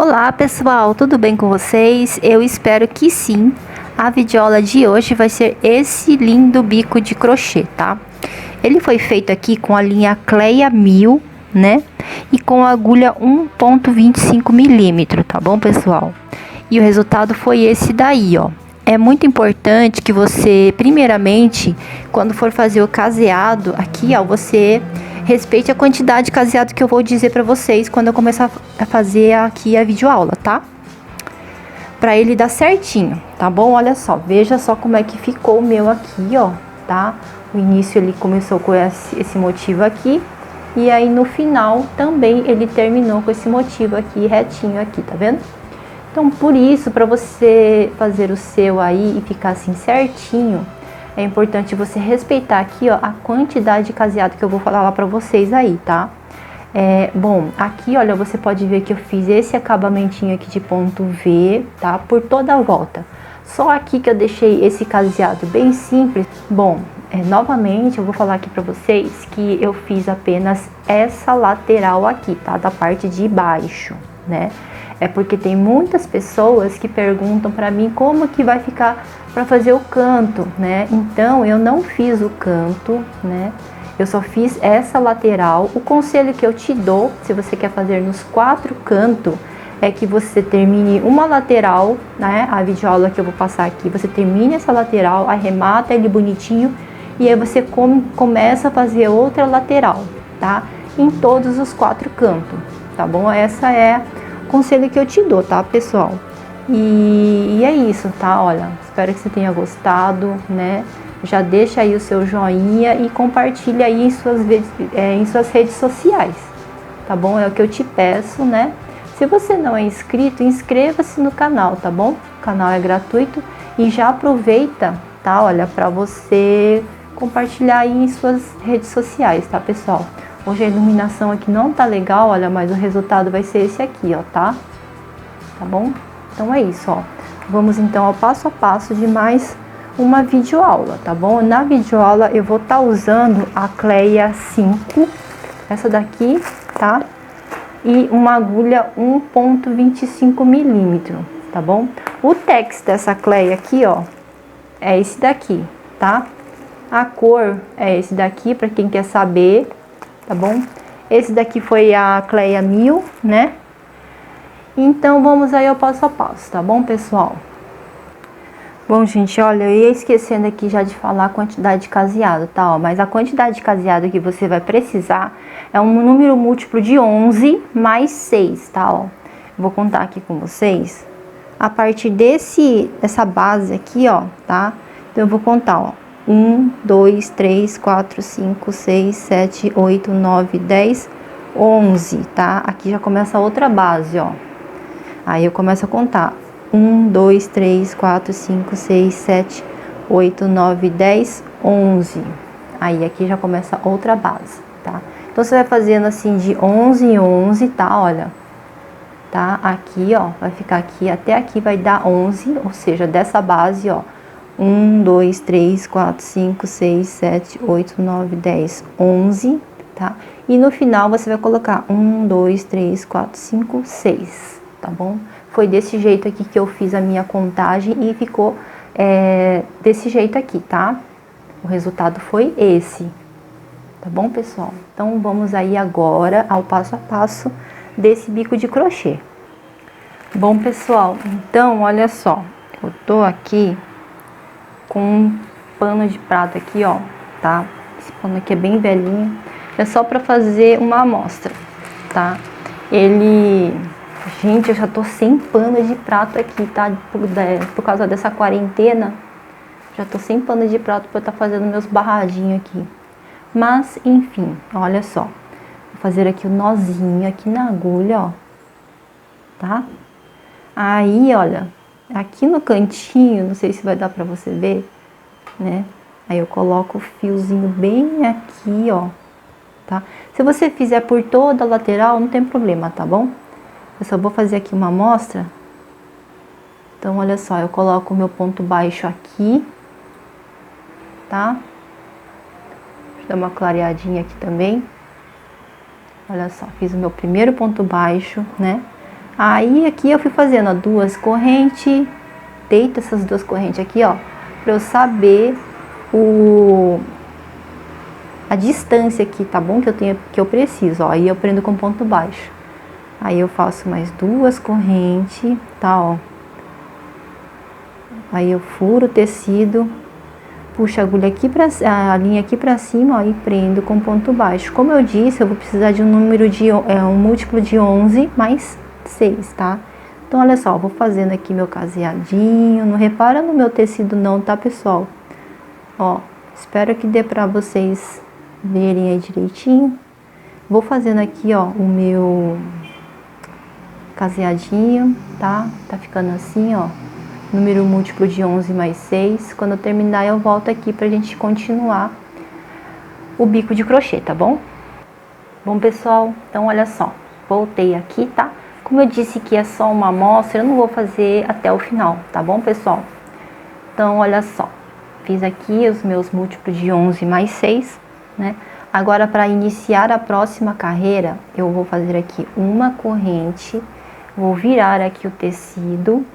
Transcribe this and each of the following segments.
Olá pessoal, tudo bem com vocês? Eu espero que sim. A videoaula de hoje vai ser esse lindo bico de crochê, tá? Ele foi feito aqui com a linha Cleia 1000, né? E com a agulha 1,25 milímetro, tá bom pessoal? E o resultado foi esse daí, ó. É muito importante que você, primeiramente, quando for fazer o caseado aqui, ó, você respeite a quantidade de caseado que eu vou dizer pra vocês quando eu começar a fazer aqui a videoaula, tá? Pra ele dar certinho, tá bom? Olha só, veja só como é que ficou o meu aqui, ó, tá? O início ele começou com esse motivo aqui, e aí no final também ele terminou com esse motivo aqui, retinho aqui, tá vendo? Então, por isso, para você fazer o seu aí e ficar assim certinho, é importante você respeitar aqui, ó, a quantidade de caseado que eu vou falar lá para vocês aí, tá? Bom, aqui, olha, você pode ver que eu fiz esse acabamentinho aqui de ponto V, tá? Por toda a volta. Só aqui que eu deixei esse caseado bem simples. Bom, novamente eu vou falar aqui para vocês que eu fiz apenas essa lateral aqui, tá? Da parte de baixo, né? É porque tem muitas pessoas que perguntam para mim como que vai ficar para fazer o canto, né? Então, eu não fiz o canto, né? Eu só fiz essa lateral. O conselho que eu te dou, se você quer fazer nos 4 cantos, é que você termine uma lateral, né? A videoaula que eu vou passar aqui, você termine essa lateral, arremata ele bonitinho e aí você começa a fazer outra lateral, tá? Em todos os 4 cantos, tá bom? Essa é conselho que eu te dou, tá, pessoal? E é isso, tá? Olha, espero que você tenha gostado, né? Já deixa aí o seu joinha e compartilha aí em suas redes sociais, tá bom? É o que eu te peço, né? Se você não é inscrito, inscreva-se no canal, tá bom? O canal é gratuito e já aproveita, tá? Olha, para você compartilhar aí em suas redes sociais, tá, pessoal? Hoje a iluminação aqui não tá legal, olha, mas o resultado vai ser esse aqui, ó, tá? Tá bom? Então é isso, ó. Vamos então ao passo a passo de mais uma videoaula, tá bom? Na videoaula eu vou estar usando a Cleia 5, essa daqui, tá? E uma agulha 1,25 milímetro, tá bom? O tex dessa Cleia aqui, ó, é esse daqui, tá? A cor é esse daqui, para quem quer saber, tá bom? Esse daqui foi a Cleia 1000, né? Então, vamos aí ao passo a passo, tá bom, pessoal? Bom, gente, olha, eu ia esquecendo aqui já de falar a quantidade de caseado, tá? Ó, mas a quantidade de caseado que você vai precisar é um número múltiplo de 11 mais 6, tá? Ó, vou contar aqui com vocês. A partir dessa base aqui, ó, tá? Então, eu vou contar, ó. 1, 2, 3, 4, 5, 6, 7, 8, 9, 10, 11, tá? Aqui já começa outra base, ó. Aí eu começo a contar. 1, 2, 3, 4, 5, 6, 7, 8, 9, 10, 11. Aí aqui já começa outra base, tá? Então você vai fazendo assim de 11 em 11, tá? Olha, tá? Aqui, ó, vai ficar aqui, até aqui vai dar 11, ou seja, dessa base, ó. 1, 2, 3, 4, 5, 6, 7, 8, 9, 10, 11, tá? E no final você vai colocar 1, 2, 3, 4, 5, 6, tá bom? Foi desse jeito aqui que eu fiz a minha contagem e ficou desse jeito aqui, tá? O resultado foi esse, tá bom, pessoal? Então, vamos aí agora ao passo a passo desse bico de crochê. Bom, pessoal, então, olha só, eu tô aqui com um pano de prato aqui, ó, tá? Esse pano aqui é bem velhinho, é só pra fazer uma amostra, tá? Gente, eu já tô sem pano de prato aqui, tá? Por causa dessa quarentena, já tô sem pano de prato pra eu tá fazendo meus barradinhos aqui. Mas, enfim, olha só. Vou fazer aqui o nozinho aqui na agulha, ó, tá? Aí, olha, aqui no cantinho, não sei se vai dar pra você ver, né? Aí eu coloco o fiozinho bem aqui, ó, tá? Se você fizer por toda a lateral, não tem problema, tá bom? Eu só vou fazer aqui uma amostra. Então, olha só, eu coloco o meu ponto baixo aqui, tá? Deixa eu dar uma clareadinha aqui também. Olha só, fiz o meu primeiro ponto baixo, né? Aí aqui eu fui fazendo, ó, duas correntes, deito essas duas correntes aqui, ó, pra eu saber a distância aqui, tá bom? Que eu preciso, ó. Aí eu prendo com ponto baixo. Aí eu faço mais duas correntes, tá, ó. Aí eu furo o tecido, puxo a agulha aqui a linha aqui pra cima, ó, e prendo com ponto baixo. Como eu disse, eu vou precisar de um número de um múltiplo de 11 mais 6, tá? Então olha só, vou fazendo aqui meu caseadinho. Não repara no meu tecido não, tá, pessoal? Ó, espero que dê pra vocês verem aí direitinho. Vou fazendo aqui, ó, o meu caseadinho, tá? Tá ficando assim, ó, número múltiplo de 11 mais 6. Quando eu terminar, eu volto aqui pra gente continuar o bico de crochê, tá bom? Bom, pessoal, então olha só, voltei aqui, tá? Como eu disse que é só uma amostra, eu não vou fazer até o final, tá bom, pessoal? Então, olha só, fiz aqui os meus múltiplos de 11 mais 6, né? Agora, para iniciar a próxima carreira, eu vou fazer aqui uma corrente, vou virar aqui o tecido.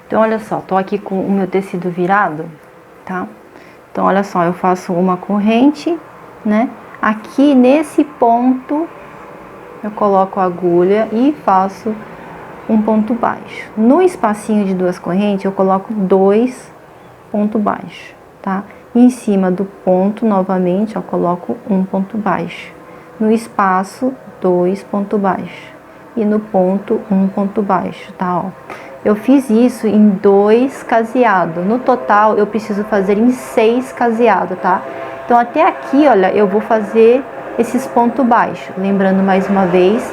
Então, olha só, tô aqui com o meu tecido virado, tá? Então, olha só, eu faço uma corrente, né? Aqui nesse ponto, eu coloco a agulha e faço um ponto baixo. No espacinho de duas correntes, eu coloco 2 pontos baixos, tá? Em cima do ponto, novamente, eu coloco um ponto baixo. No espaço, 2 pontos baixos. E no ponto, um ponto baixo, tá? Ó. Eu fiz isso em 2 caseados. No total, eu preciso fazer em 6 caseados, tá? Então, até aqui, olha, eu vou fazer esses pontos baixos. Lembrando mais uma vez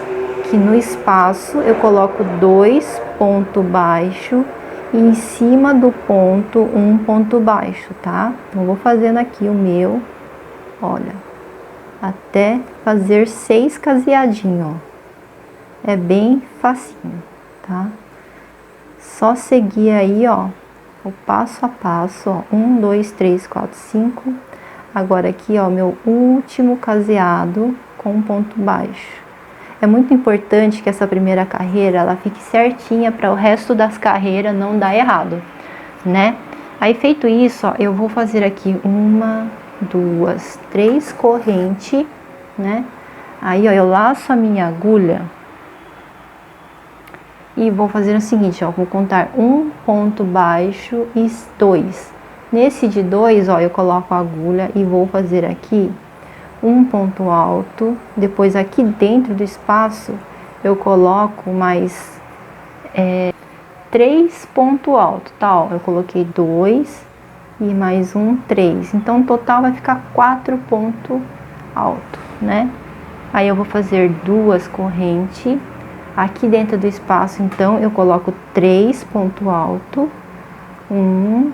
que no espaço eu coloco 2 pontos baixos e em cima do ponto um ponto baixo, tá? Então, eu vou fazendo aqui o meu, olha, até fazer 6 caseadinhos, ó. É bem facinho, tá? Só seguir aí, ó, o passo a passo, ó, 1, 2, 3, 4, 5. Agora aqui, ó, meu último caseado com um ponto baixo. É muito importante que essa primeira carreira, ela fique certinha para o resto das carreiras não dar errado, né? Aí, feito isso, ó, eu vou fazer aqui 1, 2, 3 correntes, né? Aí, ó, eu laço a minha agulha e vou fazer o seguinte, ó, vou contar um ponto baixo e 2. Nesse de 2, ó, eu coloco a agulha e vou fazer aqui um ponto alto. Depois aqui dentro do espaço eu coloco mais 3 pontos altos, tá? Ó, eu coloquei 2 e mais um 3. Então, no total vai ficar 4 pontos altos, né? Aí eu vou fazer 2 correntes. Aqui dentro do espaço, então, eu coloco 3 pontos altos. 1,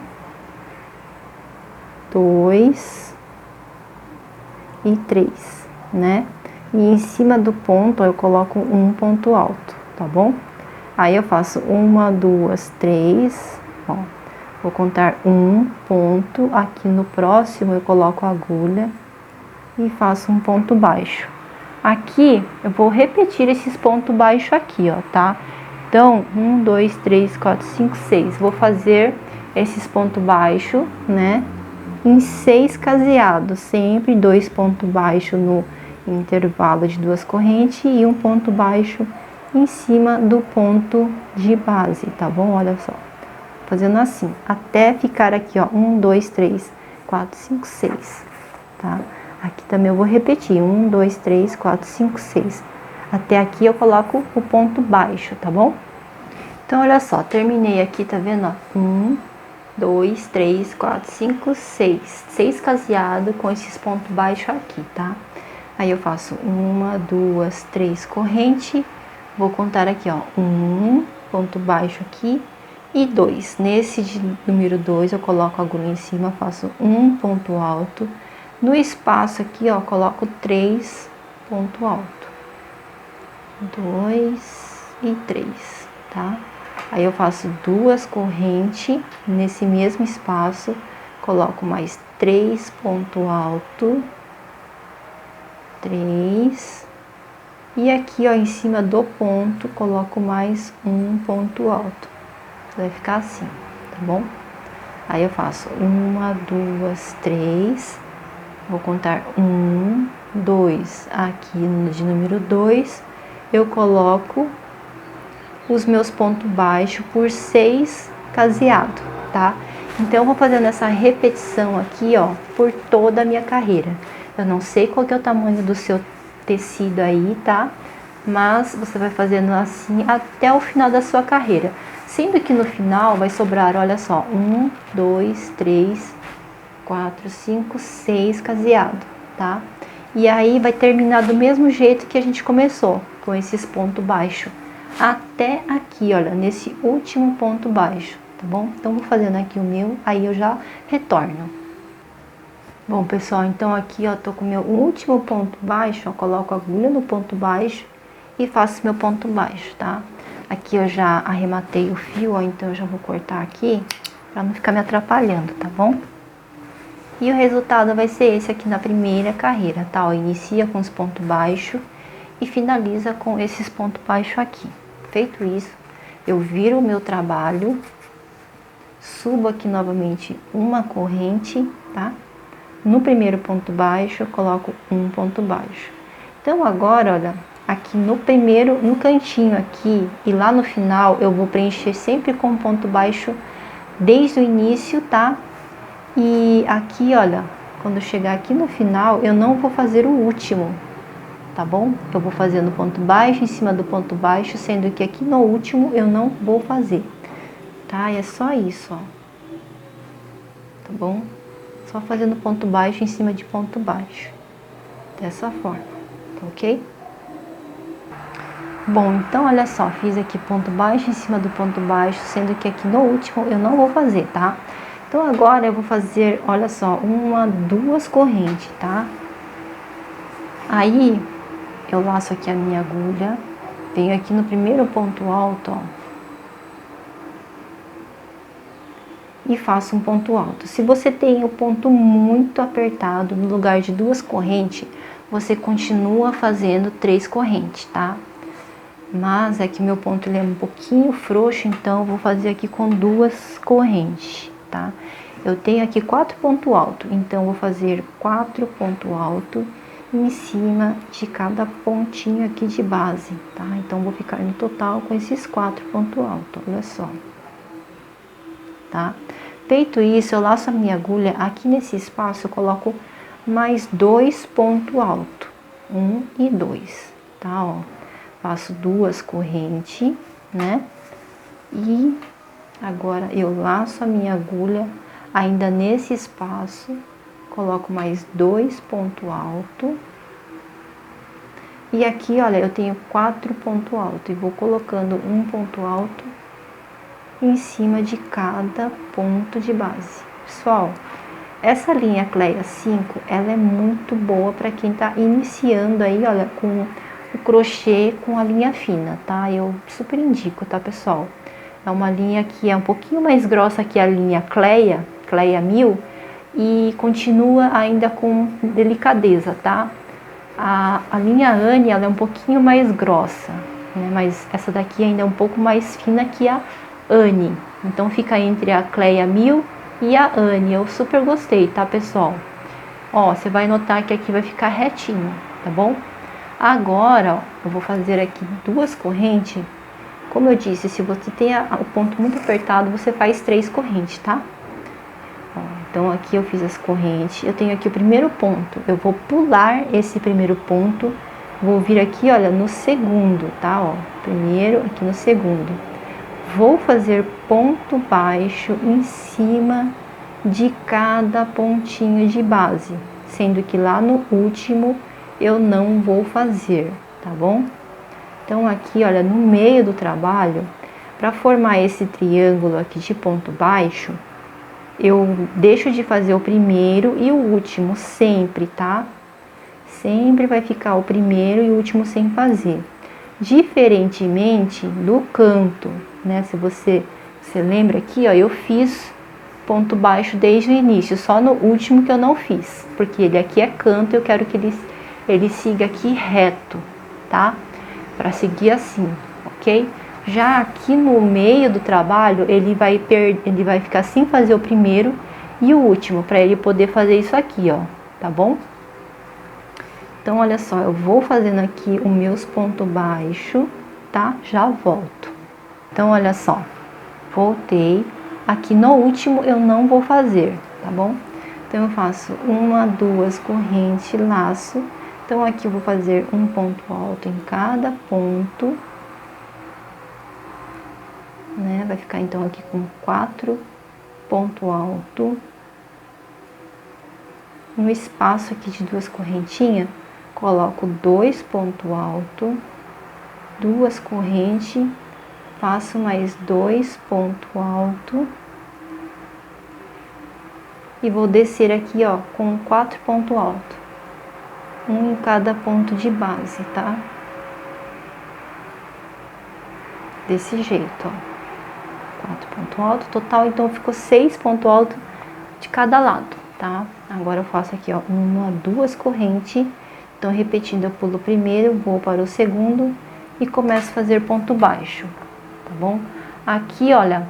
2 e 3, né? E em cima do ponto eu coloco um ponto alto, tá bom? Aí eu faço 1, 2, 3, ó. Vou contar um ponto. Aqui no próximo eu coloco a agulha e faço um ponto baixo. Aqui eu vou repetir esses pontos baixos aqui, ó, tá? Então, 1, 2, 3, 4, 5, 6. Vou fazer esses pontos baixos, né? Em 6 caseados, sempre 2 pontos baixos no intervalo de 2 correntes e um ponto baixo em cima do ponto de base, tá bom? Olha só, fazendo assim, até ficar aqui, ó, 1, 2, 3, 4, 5, 6, tá? Aqui também eu vou repetir, 1, 2, 3, 4, 5, 6. Até aqui eu coloco o ponto baixo, tá bom? Então, olha só, terminei aqui, tá vendo, ó? 1, 2, 3, 4, 5, 6. 6 caseados com esses pontos baixos aqui, tá? Aí eu faço 1, 2, 3 corrente. Vou contar aqui, ó, 1 ponto baixo aqui e 2. Nesse de número 2 eu coloco a agulha em cima, faço um ponto alto. No espaço aqui, ó, coloco 3 ponto alto. 2 e 3, tá? Aí eu faço 2 correntes nesse mesmo espaço, coloco mais 3 ponto alto, 3 E aqui, ó, em cima do ponto, coloco mais um ponto alto. Vai ficar assim, tá bom? Aí eu faço 1, 2, 3. Vou contar 1, 2. Aqui de número 2, eu coloco os meus pontos baixos por 6 caseados, tá? Então, eu vou fazendo essa repetição aqui, ó, por toda a minha carreira. Eu não sei qual que é o tamanho do seu tecido aí, tá? Mas você vai fazendo assim até o final da sua carreira. Sendo que no final vai sobrar, olha só, 1, 2, 3, 4, 5, 6 caseado, tá? E aí vai terminar do mesmo jeito que a gente começou, com esses pontos baixos. Até aqui, olha, nesse último ponto baixo, tá bom? Então, vou fazendo aqui o meu, aí eu já retorno. Bom, pessoal, então aqui, ó, tô com o meu último ponto baixo, ó, coloco a agulha no ponto baixo e faço meu ponto baixo, tá? Aqui eu já arrematei o fio, ó, então eu já vou cortar aqui pra não ficar me atrapalhando, tá bom? E o resultado vai ser esse aqui na primeira carreira, tá? Ó, inicia com os pontos baixos e finaliza com esses pontos baixos aqui. Feito isso, eu viro o meu trabalho, subo aqui novamente uma corrente, tá? No primeiro ponto baixo, eu coloco um ponto baixo. Então, agora, olha, aqui no primeiro, no cantinho aqui e lá no final, eu vou preencher sempre com ponto baixo desde o início, tá? E aqui, olha, quando eu chegar aqui no final, eu não vou fazer o último, tá bom? Eu vou fazendo ponto baixo em cima do ponto baixo, sendo que aqui no último eu não vou fazer, tá? E é só isso, ó, tá bom? Só fazendo ponto baixo em cima de ponto baixo, dessa forma, tá ok? Bom, então olha só, fiz aqui ponto baixo em cima do ponto baixo, sendo que aqui no último eu não vou fazer, tá? Então agora eu vou fazer, olha só, 1, 2 correntes, tá? Aí eu laço aqui a minha agulha, venho aqui no primeiro ponto alto, ó, e faço um ponto alto. Se você tem o ponto muito apertado, no lugar de 2 correntes, você continua fazendo 3 correntes, tá? Mas é que meu ponto ele é um pouquinho frouxo, então eu vou fazer aqui com 2 correntes, tá? Eu tenho aqui 4 pontos altos, então eu vou fazer 4 pontos altos em cima de cada pontinho aqui de base, tá? Então, vou ficar no total com esses 4 pontos altos, olha só, tá? Feito isso, eu laço a minha agulha, aqui nesse espaço eu coloco mais 2 pontos altos, 1 e 2, tá? Ó, faço 2 correntes, né? E agora eu laço a minha agulha, ainda nesse espaço, coloco mais 2 pontos altos. E aqui, olha, eu tenho 4 pontos altos e vou colocando um ponto alto em cima de cada ponto de base. Pessoal, essa linha Cleia 5, ela é muito boa para quem tá iniciando aí, olha, com o crochê com a linha fina, tá? Eu super indico, tá, pessoal? É uma linha que é um pouquinho mais grossa que a linha Cleia 1000 e continua ainda com delicadeza, tá? A linha Anne, ela é um pouquinho mais grossa, né? Mas essa daqui ainda é um pouco mais fina que a Anne. Então, fica entre a Cleia 1000 e a Anne. Eu super gostei, tá, pessoal? Ó, você vai notar que aqui vai ficar retinho, tá bom? Agora, ó, eu vou fazer aqui 2 correntes. Como eu disse, se você tem o ponto muito apertado, você faz 3 correntes, tá? Ó, então, aqui eu fiz as correntes. Eu tenho aqui o primeiro ponto. Eu vou pular esse primeiro ponto. Vou vir aqui, olha, no segundo, tá? Ó, primeiro aqui no segundo. Vou fazer ponto baixo em cima de cada pontinho de base. Sendo que lá no último eu não vou fazer, tá bom? Então, aqui, olha, no meio do trabalho, para formar esse triângulo aqui de ponto baixo, eu deixo de fazer o primeiro e o último sempre, tá? Sempre vai ficar o primeiro e o último sem fazer. Diferentemente do canto, né? Se você lembra aqui, ó, eu fiz ponto baixo desde o início, só no último que eu não fiz, porque ele aqui é canto, eu quero que ele siga aqui reto, tá? Para seguir assim, ok? Já aqui no meio do trabalho, ele vai ficar sem fazer o primeiro e o último, para ele poder fazer isso aqui, ó, tá bom? Então, olha só, eu vou fazendo aqui os meus pontos baixos, tá? Já volto. Então, olha só, voltei. Aqui no último eu não vou fazer, tá bom? Então, eu faço uma, duas correntes, laço. Então, aqui eu vou fazer um ponto alto em cada ponto, né? Vai ficar, então, aqui com 4 pontos altos. No espaço aqui de 2 correntinhas, coloco 2 pontos altos, 2 correntes, faço mais 2 pontos altos e vou descer aqui, ó, com 4 pontos altos, um em cada ponto de base, tá? Desse jeito, ó, 4 pontos altos, total, então ficou 6 pontos altos de cada lado, tá? Agora eu faço aqui, ó, uma, duas correntes. Então, repetindo, eu pulo o primeiro, vou para o segundo e começo a fazer ponto baixo, tá bom? Aqui, olha,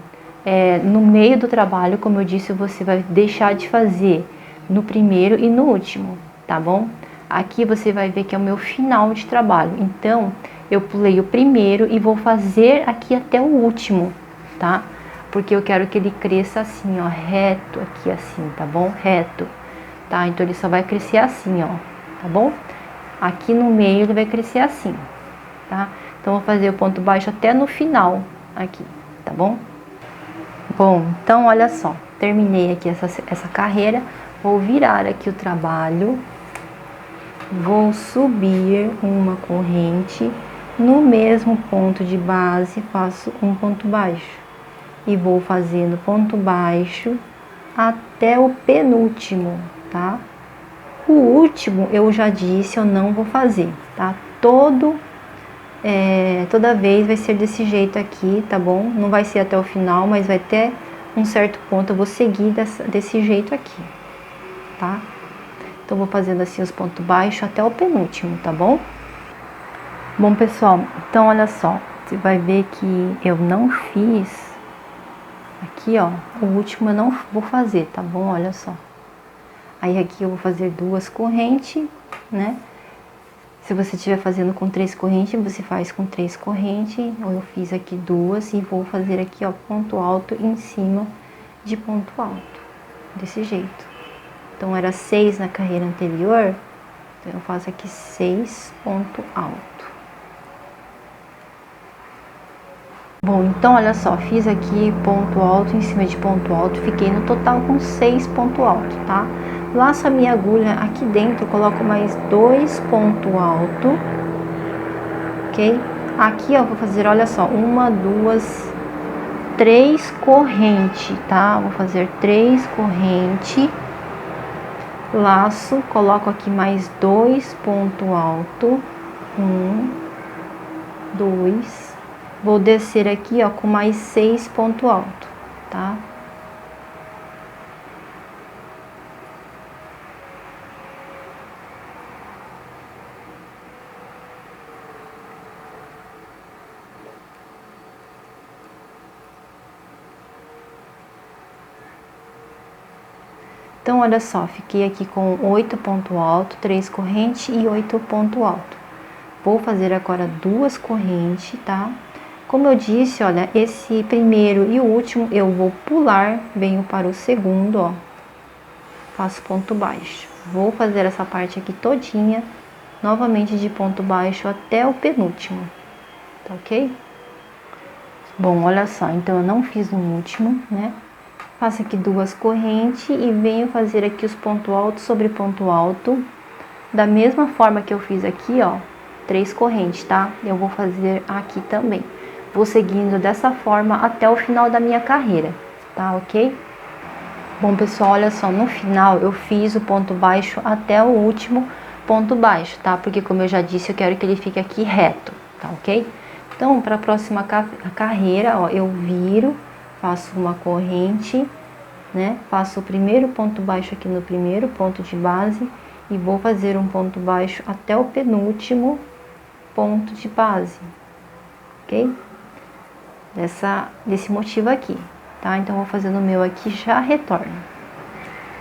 no meio do trabalho, como eu disse, você vai deixar de fazer no primeiro e no último, tá bom? Aqui você vai ver que é o meu final de trabalho. Então, eu pulei o primeiro e vou fazer aqui até o último, tá? Porque eu quero que ele cresça assim, ó, reto aqui assim, tá bom? Reto, tá? Então, ele só vai crescer assim, ó, tá bom? Aqui no meio ele vai crescer assim, tá? Então, vou fazer o ponto baixo até no final aqui, tá bom? Bom, então, olha só, terminei aqui essa carreira, vou virar aqui o trabalho, vou subir uma corrente, no mesmo ponto de base, faço um ponto baixo, e vou fazendo ponto baixo até o penúltimo, tá? O último, eu já disse, eu não vou fazer, tá? Toda vez vai ser desse jeito aqui, tá bom? Não vai ser até o final, mas vai ter um certo ponto, eu vou seguir desse jeito aqui, tá? Então, vou fazendo assim os pontos baixos até o penúltimo, tá bom? Bom, pessoal, então olha só, você vai ver que eu não fiz aqui, ó, o último eu não vou fazer, tá bom? Olha só. Aí aqui eu vou fazer 2 correntes, né? Se você estiver fazendo com 3 correntes, você faz com 3 correntes. Eu fiz aqui 2 e vou fazer aqui, ó, ponto alto em cima de ponto alto, desse jeito. Então, era 6 na carreira anterior, então eu faço aqui 6 ponto alto. Bom, então olha só, fiz aqui ponto alto em cima de ponto alto, fiquei no total com 6 ponto alto, tá? Laço a minha agulha aqui dentro, coloco mais 2 ponto alto, ok? Aqui, ó, vou fazer, olha só, 1, 2, 3 correntes, tá? Vou fazer 3 correntes, laço, coloco aqui mais 2 ponto alto, 1, 2, vou descer aqui, ó, com mais 6 ponto alto, tá? Então, olha só, fiquei aqui com 8 ponto alto, 3 correntes e 8 ponto alto. Vou fazer agora 2 correntes, tá? Como eu disse, olha, esse primeiro e o último eu vou pular, venho para o segundo, ó. Faço ponto baixo. Vou fazer essa parte aqui todinha, novamente de ponto baixo até o penúltimo, tá ok? Bom, olha só, então eu não fiz no último, né? Faço aqui 2 correntes e venho fazer aqui os pontos altos sobre ponto alto. Da mesma forma que eu fiz aqui, ó, 3 correntes, tá? Eu vou fazer aqui também. Vou seguindo dessa forma até o final da minha carreira, tá ok? Bom, pessoal, olha só, no final eu fiz o ponto baixo até o último ponto baixo, tá? Porque, como eu já disse, eu quero que ele fique aqui reto, tá ok? Então, para a próxima carreira, ó, eu viro, faço uma corrente, né? Faço o primeiro ponto baixo aqui no primeiro ponto de base e vou fazer um ponto baixo até o penúltimo, ponto de base, ok? Desse motivo aqui, tá? Então, vou fazer no meu aqui, já retorno.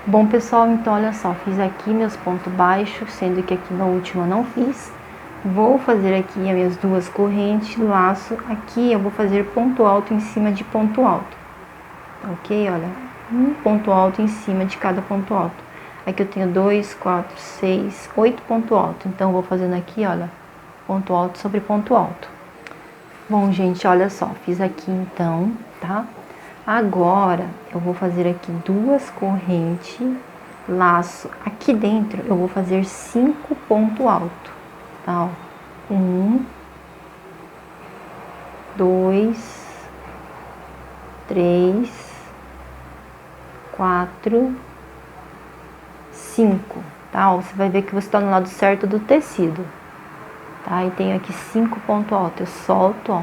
Bom, pessoal, então, olha só, fiz aqui meus pontos baixos, sendo que aqui no último eu não fiz. Vou fazer aqui as minhas duas correntes, laço. Aqui eu vou fazer ponto alto em cima de ponto alto, ok? Olha, um ponto alto em cima de cada ponto alto. Aqui eu tenho 2, 4, 6, 8 pontos altos. Então, eu vou fazendo aqui, olha, ponto alto sobre ponto alto. Bom, gente, olha só, fiz aqui então, tá? Agora, eu vou fazer aqui duas correntes, laço. Aqui dentro, eu vou fazer 5 pontos altos, tá? 1, 2, 3, 4, 5, tá? Você vai ver que você tá no lado certo do tecido, tá? E tenho aqui 5 pontos altos. Eu solto, ó.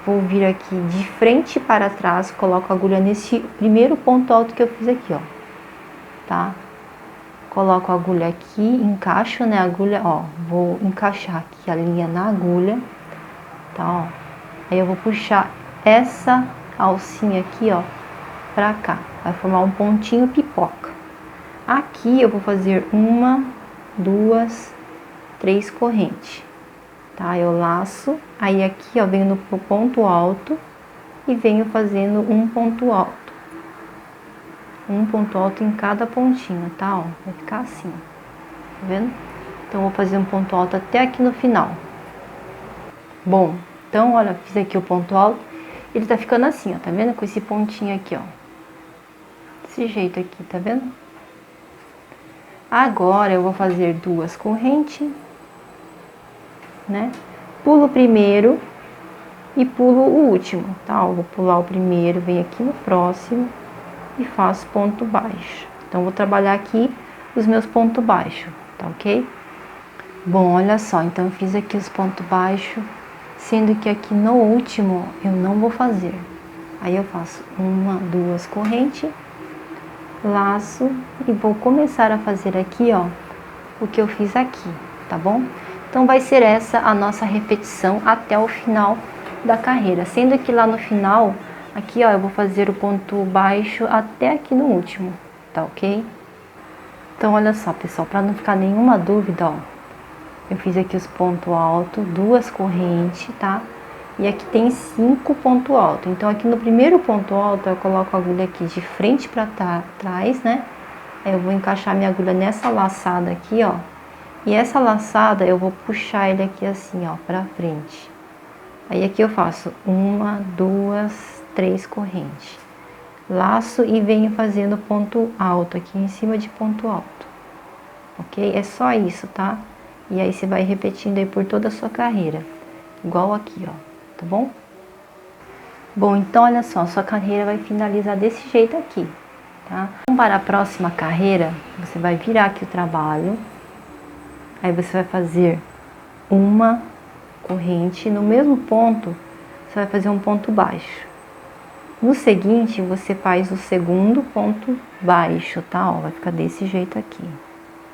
Vou vir aqui de frente para trás, coloco a agulha nesse primeiro ponto alto que eu fiz aqui, ó, tá? Coloco a agulha aqui, encaixo, né, a agulha, ó, vou encaixar aqui a linha na agulha, tá, ó. Aí eu vou puxar essa alcinha aqui, ó, pra cá, vai formar um pontinho pipoca. Aqui eu vou fazer 1, 2, 3 correntes. Tá, eu laço, aí aqui, ó, venho no ponto alto e venho fazendo um ponto alto. Um ponto alto em cada pontinho, tá, ó, vai ficar assim, tá vendo? Então, vou fazer um ponto alto até aqui no final. Bom, então, olha, fiz aqui o ponto alto, ele tá ficando assim, ó, tá vendo? Com esse pontinho aqui, ó, desse jeito aqui, tá vendo? Agora, eu vou fazer duas correntes, né? Pulo o primeiro e pulo o último, tá? Eu vou pular o primeiro, venho aqui no próximo e faço ponto baixo. Então, vou trabalhar aqui os meus pontos baixos, tá ok? Bom, olha só, então eu fiz aqui os pontos baixos, sendo que aqui no último eu não vou fazer. Aí eu faço 1, 2 correntes, laço e vou começar a fazer aqui, ó, o que eu fiz aqui, tá bom? Então, vai ser essa a nossa repetição até o final da carreira. Sendo que lá no final, aqui, ó, eu vou fazer o ponto baixo até aqui no último, tá ok? Então, olha só, pessoal, para não ficar nenhuma dúvida, ó, eu fiz aqui os pontos altos, duas correntes, tá? E aqui tem 5 pontos altos. Então, aqui no primeiro ponto alto, eu coloco a agulha aqui de frente para trás, né? Aí eu vou encaixar minha agulha nessa laçada aqui, ó. E essa laçada eu vou puxar ele aqui assim, ó, pra frente. Aí aqui eu faço 1, 2, 3 correntes. Laço e venho fazendo ponto alto aqui em cima de ponto alto. Ok? É só isso, tá? E aí você vai repetindo aí por toda a sua carreira. Igual aqui, ó. Tá bom? Bom, então olha só, a sua carreira vai finalizar desse jeito aqui, tá? Então, para a próxima carreira, você vai virar aqui o trabalho. Aí você vai fazer uma corrente, no mesmo ponto, você vai fazer um ponto baixo. No seguinte, você faz o segundo ponto baixo, tá? Ó, vai ficar desse jeito aqui,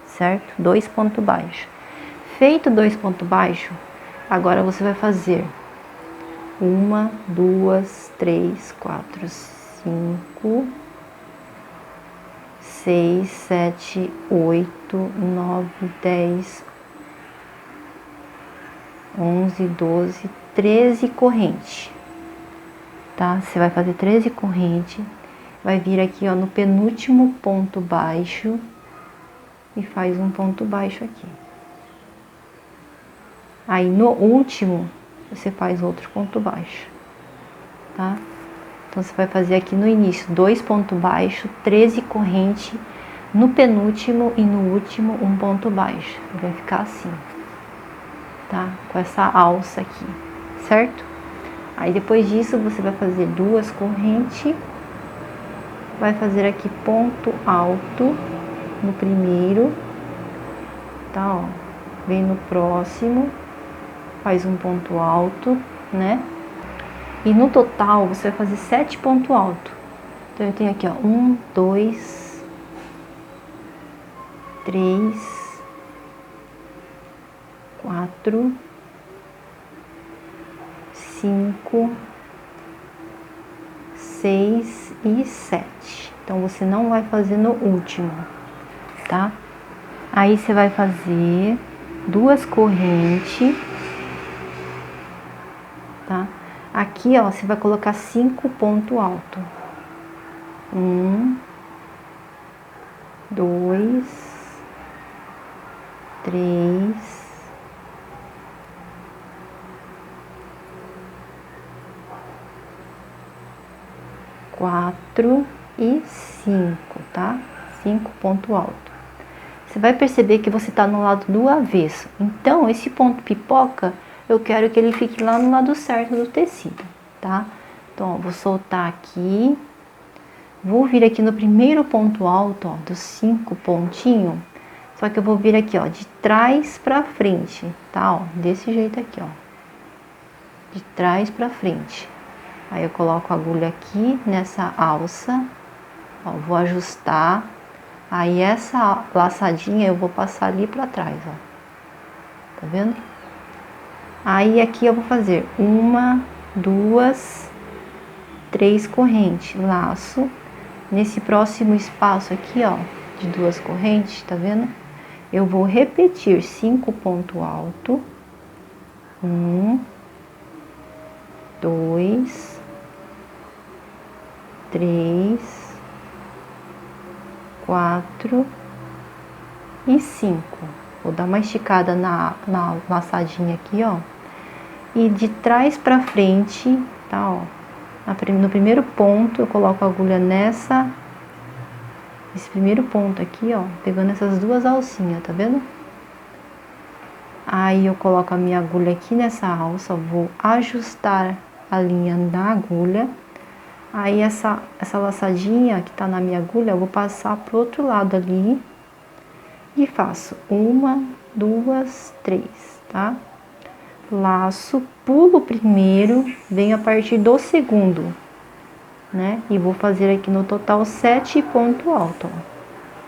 certo? 2 pontos baixos. Feito 2 pontos baixos, agora você vai fazer 1, 2, 3, 4, 5... 6, 7, 8, 9, 10, 11, 12, 13 correntes, tá? Você vai fazer 13 correntes, vai vir aqui, ó, no penúltimo ponto baixo e faz um ponto baixo aqui. Aí, no último, você faz outro ponto baixo, tá? Então, você vai fazer aqui no início 2 pontos baixos, 13 correntes, no penúltimo e no último um ponto baixo. Vai ficar assim, tá? Com essa alça aqui, certo? Aí, depois disso, você vai fazer 2 correntes, vai fazer aqui ponto alto no primeiro, tá? Ó, vem no próximo, faz um ponto alto, né? E no total, você vai fazer 7 pontos altos. Então, eu tenho aqui, ó, 1, 2, 3, 4, 5, 6 e 7. Então, você não vai fazer no último, tá? Aí, você vai fazer 2 correntes, tá? Aqui, ó, você vai colocar 5 pontos altos. 1, 2, 3, 4 e 5, tá? 5 pontos altos. Você vai perceber que você tá no lado do avesso. Então, esse ponto pipoca, eu quero que ele fique lá no lado certo do tecido, tá? Então, ó, vou soltar aqui. Vou vir aqui no primeiro ponto alto, ó, dos 5 pontinhos. Só que eu vou vir aqui, ó, de trás pra frente, tá? Ó, desse jeito aqui, ó. De trás pra frente. Aí eu coloco a agulha aqui nessa alça, ó, vou ajustar. Aí essa laçadinha eu vou passar ali pra trás, ó. Tá vendo? Aí aqui eu vou fazer 1, 2, 3 correntes, laço. Nesse próximo espaço aqui, ó, de 2 correntes, tá vendo? Eu vou repetir 5 pontos altos. 1, 2, 3, 4 e 5. Vou dar uma esticada na laçadinha aqui, ó. E de trás pra frente, tá, ó. No primeiro ponto, eu coloco a agulha nesse primeiro ponto aqui, ó. Pegando essas 2 alcinhas, tá vendo? Aí eu coloco a minha agulha aqui nessa alça, vou ajustar a linha da agulha. Aí essa laçadinha que tá na minha agulha, eu vou passar pro outro lado ali. E faço 1, 2, 3, tá? Laço, pulo o primeiro, venho a partir do segundo, né? E vou fazer aqui no total 7 pontos altos,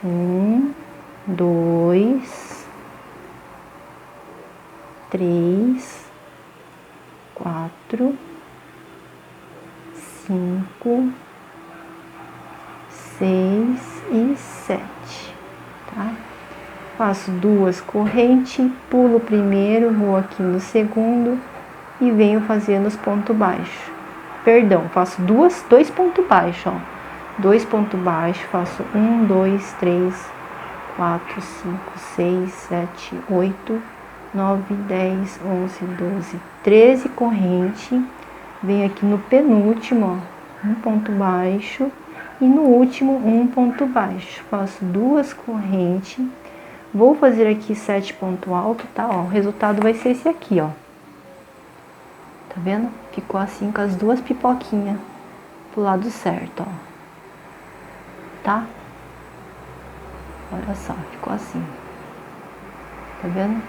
ó. 1, 2, 3, 4, 5, 6 e 7, tá? Faço 2 correntes, pulo o primeiro, vou aqui no segundo e venho fazendo os pontos baixos. Perdão, faço 2 pontos baixos, ó. 2 pontos baixos, faço 1, 2, 3, 4, 5, 6, 7, 8, 9, 10, 11, 12, 13 correntes. Venho aqui no penúltimo, ó, 1 ponto baixo e no último 1 ponto baixo. Faço 2 correntes. Vou fazer aqui 7 pontos altos, tá? Ó, o resultado vai ser esse aqui, ó. Tá vendo? Ficou assim com as 2 pipoquinhas pro lado certo, ó. Tá? Olha só, ficou assim. Tá vendo?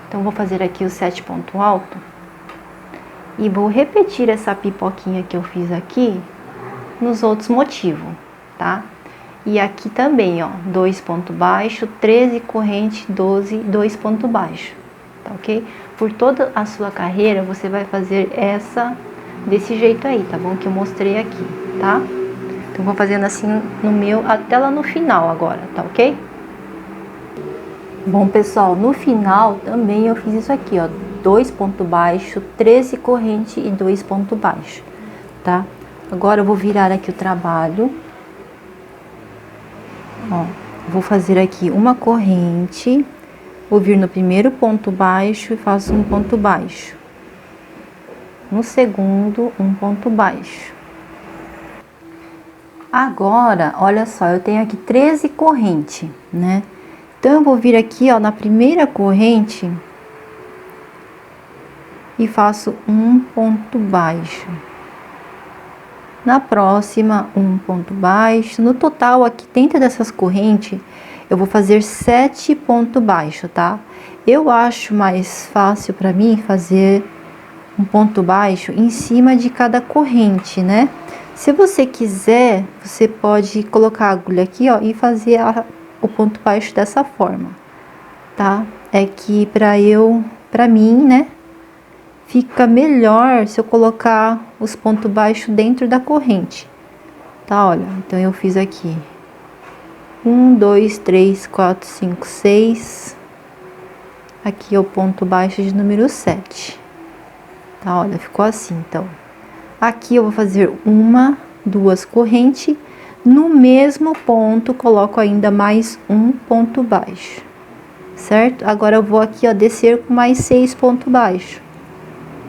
Então, vou fazer aqui os 7 pontos altos. E vou repetir essa pipoquinha que eu fiz aqui nos outros motivos, tá? E aqui também, ó, 2 pontos baixos, 13 correntes, 12, 2 pontos baixos, tá ok? Por toda a sua carreira, você vai fazer desse jeito aí, tá bom? Que eu mostrei aqui, tá? Então, vou fazendo assim no meu, até lá no final agora, tá ok? Bom, pessoal, no final também eu fiz isso aqui, ó, 2 pontos baixos, 13 correntes e 2 pontos baixos, tá? Agora eu vou virar aqui o trabalho. Ó, vou fazer aqui uma corrente, vou vir no primeiro ponto baixo e faço um ponto baixo. No segundo, um ponto baixo. Agora, olha só, eu tenho aqui 13 correntes, né? Então, eu vou vir aqui, ó, na primeira corrente e faço um ponto baixo. Na próxima, um ponto baixo. No total, aqui dentro dessas correntes, eu vou fazer 7 pontos baixos, tá? Eu acho mais fácil para mim fazer um ponto baixo em cima de cada corrente, né? Se você quiser, você pode colocar a agulha aqui, ó, e fazer o ponto baixo dessa forma, tá? É que pra mim, né, fica melhor se eu colocar os pontos baixos dentro da corrente, tá? Olha, então eu fiz aqui 1, 2, 3, 4, 5, 6. Aqui é o ponto baixo de número 7, tá? Olha, ficou assim, então. Aqui eu vou fazer uma, duas correntes, no mesmo ponto coloco ainda mais um ponto baixo, certo? Agora eu vou aqui, ó, descer com mais 6 pontos baixos,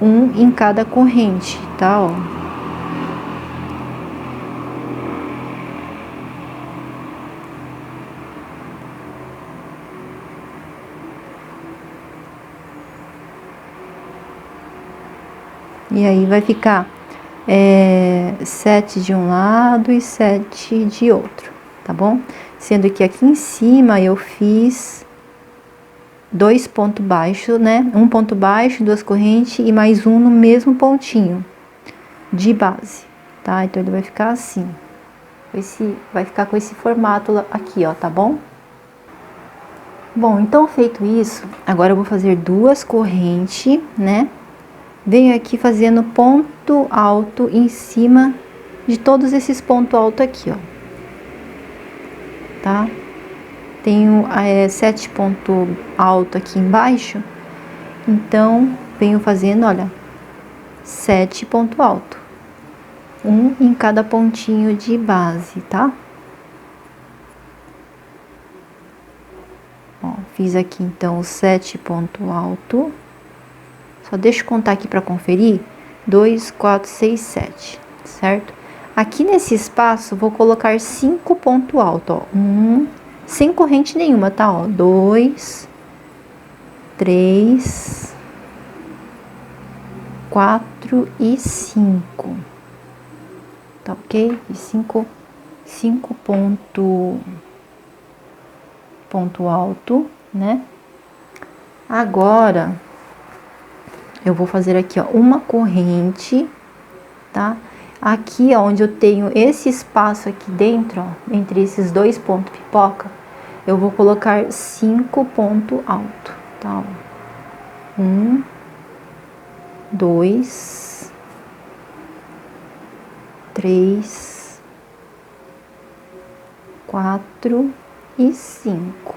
um em cada corrente, tá? Ó. E aí vai ficar 7 de um lado e 7 de outro, tá bom? Sendo que aqui em cima eu fiz 2 pontos baixos, né? Um ponto baixo, duas correntes e mais um no mesmo pontinho de base, tá? Então ele vai ficar assim. Vai ficar com esse formato aqui, ó, tá bom? Bom, então feito isso, agora eu vou fazer duas correntes, né? Venho aqui fazendo ponto alto em cima de todos esses pontos altos aqui, ó. Tá? Tenho 7 pontos altos aqui embaixo, então venho fazendo, olha, 7 pontos altos, um em cada pontinho de base, tá? Ó, fiz aqui então os 7 pontos altos. Só deixa eu contar aqui para conferir. 2, 4, 6, 7, certo? Aqui nesse espaço, vou colocar 5 pontos altos, ó. Sem corrente nenhuma, tá? Ó, 2, 3, 4 e 5. Tá ok? E 5 ponto alto, né? Agora eu vou fazer aqui, ó, uma corrente, tá? Aqui, ó, onde eu tenho esse espaço aqui dentro, ó, entre esses dois pontos pipoca, eu vou colocar 5 pontos altos, tá? 1, 2, 3, 4 e 5,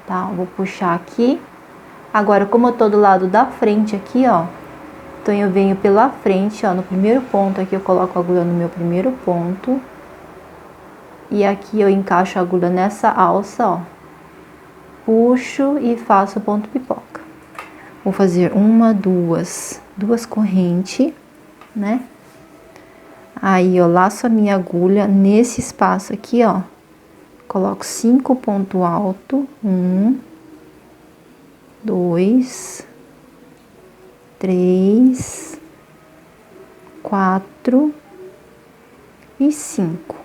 tá? Eu vou puxar aqui. Agora, como eu tô do lado da frente aqui, ó, então eu venho pela frente, ó, no primeiro ponto aqui eu coloco a agulha no meu primeiro ponto. E aqui eu encaixo a agulha nessa alça, ó. Puxo e faço o ponto pipoca. Vou fazer uma, duas correntes, né? Aí eu laço a minha agulha nesse espaço aqui, ó. Coloco 5 pontos altos, 1, 2, 3, 4 e 5.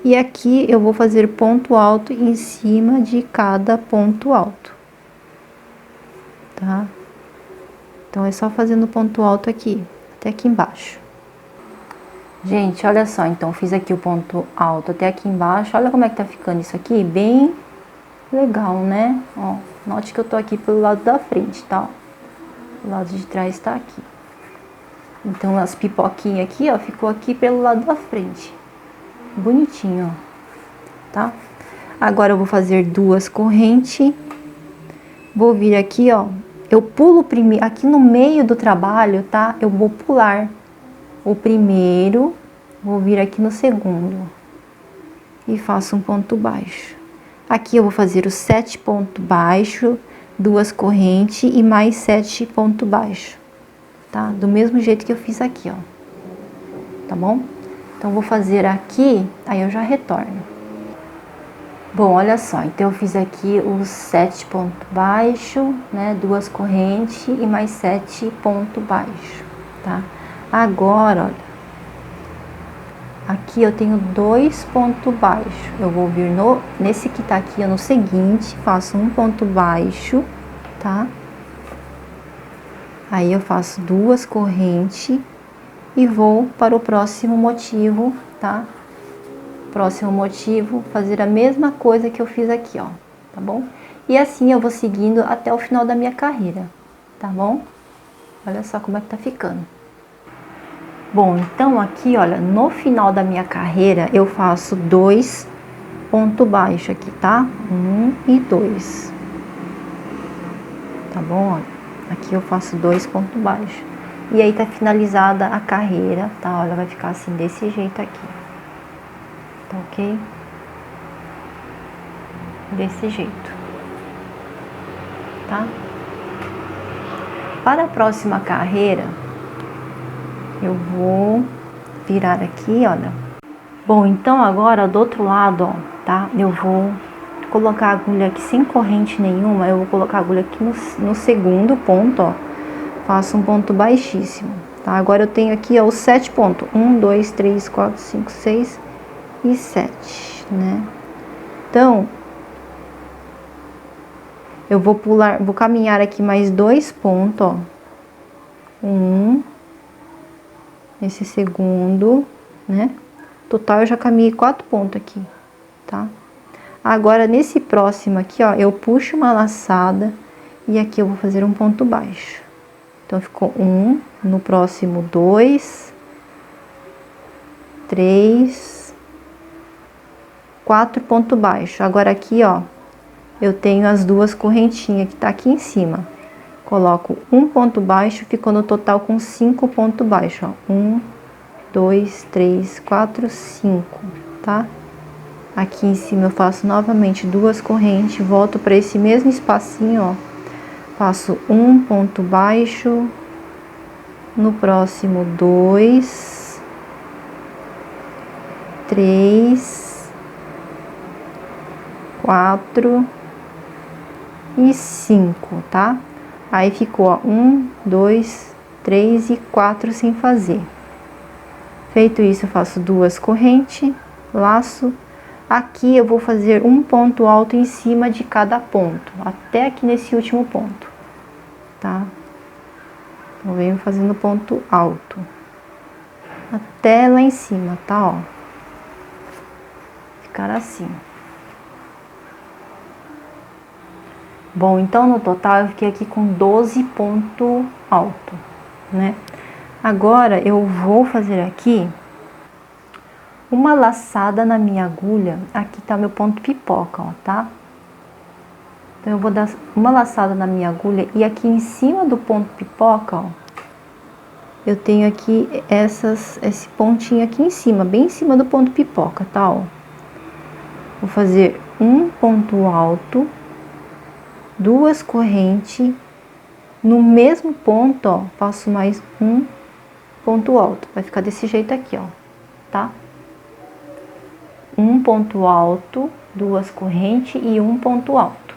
E aqui eu vou fazer ponto alto em cima de cada ponto alto, tá? Então é só fazendo ponto alto aqui, até aqui embaixo. Gente, olha só, então fiz aqui o ponto alto até aqui embaixo. Olha como é que tá ficando isso aqui, bem legal, né? Ó, note que eu tô aqui pelo lado da frente, tá? O lado de trás tá aqui. Então as pipoquinhas aqui, ó, ficou aqui pelo lado da frente. Bonitinho, ó, tá? Agora eu vou fazer duas correntes. Vou vir aqui, ó, eu pulo primeiro, aqui no meio do trabalho, tá? Eu vou pular o primeiro, vou vir aqui no segundo e faço um ponto baixo. Aqui eu vou fazer os 7 pontos baixos, duas correntes e mais 7 pontos baixos, tá? Do mesmo jeito que eu fiz aqui, ó, tá bom? Então, vou fazer aqui, aí eu já retorno. Bom, olha só, então eu fiz aqui os 7 pontos baixos, né? Duas correntes e mais 7 pontos baixos, tá? Agora, olha, aqui eu tenho 2 pontos baixos. Eu vou vir nesse que tá aqui, no seguinte, faço um ponto baixo, tá? Aí eu faço duas correntes e vou para o próximo motivo, tá? Próximo motivo, fazer a mesma coisa que eu fiz aqui, ó, tá bom? E assim eu vou seguindo até o final da minha carreira, tá bom? Olha só como é que tá ficando. Bom, então aqui, olha, no final da minha carreira, eu faço 2 pontos baixos aqui, tá? 1 e 2. Tá bom? Olha, aqui eu faço 2 pontos baixos. E aí tá finalizada a carreira, tá? Olha, vai ficar assim, desse jeito aqui. Tá ok? Desse jeito. Tá? Para a próxima carreira, eu vou virar aqui, olha. Bom, então agora do outro lado, ó, tá? Eu vou colocar a agulha aqui sem corrente nenhuma. Eu vou colocar a agulha aqui no segundo ponto, ó. Faço um ponto baixíssimo, tá? Agora eu tenho aqui, ó, os 7 pontos. 1, 2, 3, 4, 5, 6 e 7, né? Então, eu vou pular, vou caminhar aqui mais 2 pontos, ó. Nesse segundo, né? Total, eu já caminhei 4 pontos aqui, tá? Agora, nesse próximo aqui, ó, eu puxo uma laçada e aqui eu vou fazer um ponto baixo. Então, ficou 1, no próximo 2, 3, 4 pontos baixos. Agora aqui, ó, eu tenho as 2 correntinhas que tá aqui em cima. Coloco um ponto baixo, ficou no total com 5 pontos baixos, ó. 1, 2, 3, 4, 5, tá? Aqui em cima eu faço novamente 2 correntes, volto para esse mesmo espacinho, ó. Faço um ponto baixo, no próximo 2, 3, 4 e 5, tá? Aí ficou, ó, 1, 2, 3 e 4 sem fazer. Feito isso, eu faço 2 correntes, laço. Aqui eu vou fazer um ponto alto em cima de cada ponto, até aqui nesse último ponto, tá? Então, eu venho fazendo ponto alto, até lá em cima, tá, ó? Ficar assim. Bom, então no total eu fiquei aqui com 12 pontos alto, né? Agora eu vou fazer aqui uma laçada na minha agulha. Aqui tá meu ponto pipoca, ó, tá? Então eu vou dar uma laçada na minha agulha e aqui em cima do ponto pipoca, ó, eu tenho aqui esse pontinho aqui em cima, bem em cima do ponto pipoca, tá, ó? Vou fazer um ponto alto, 2 correntes, no mesmo ponto, ó, faço mais um ponto alto. Vai ficar desse jeito aqui, ó, tá? Um ponto alto, 2 correntes e um ponto alto.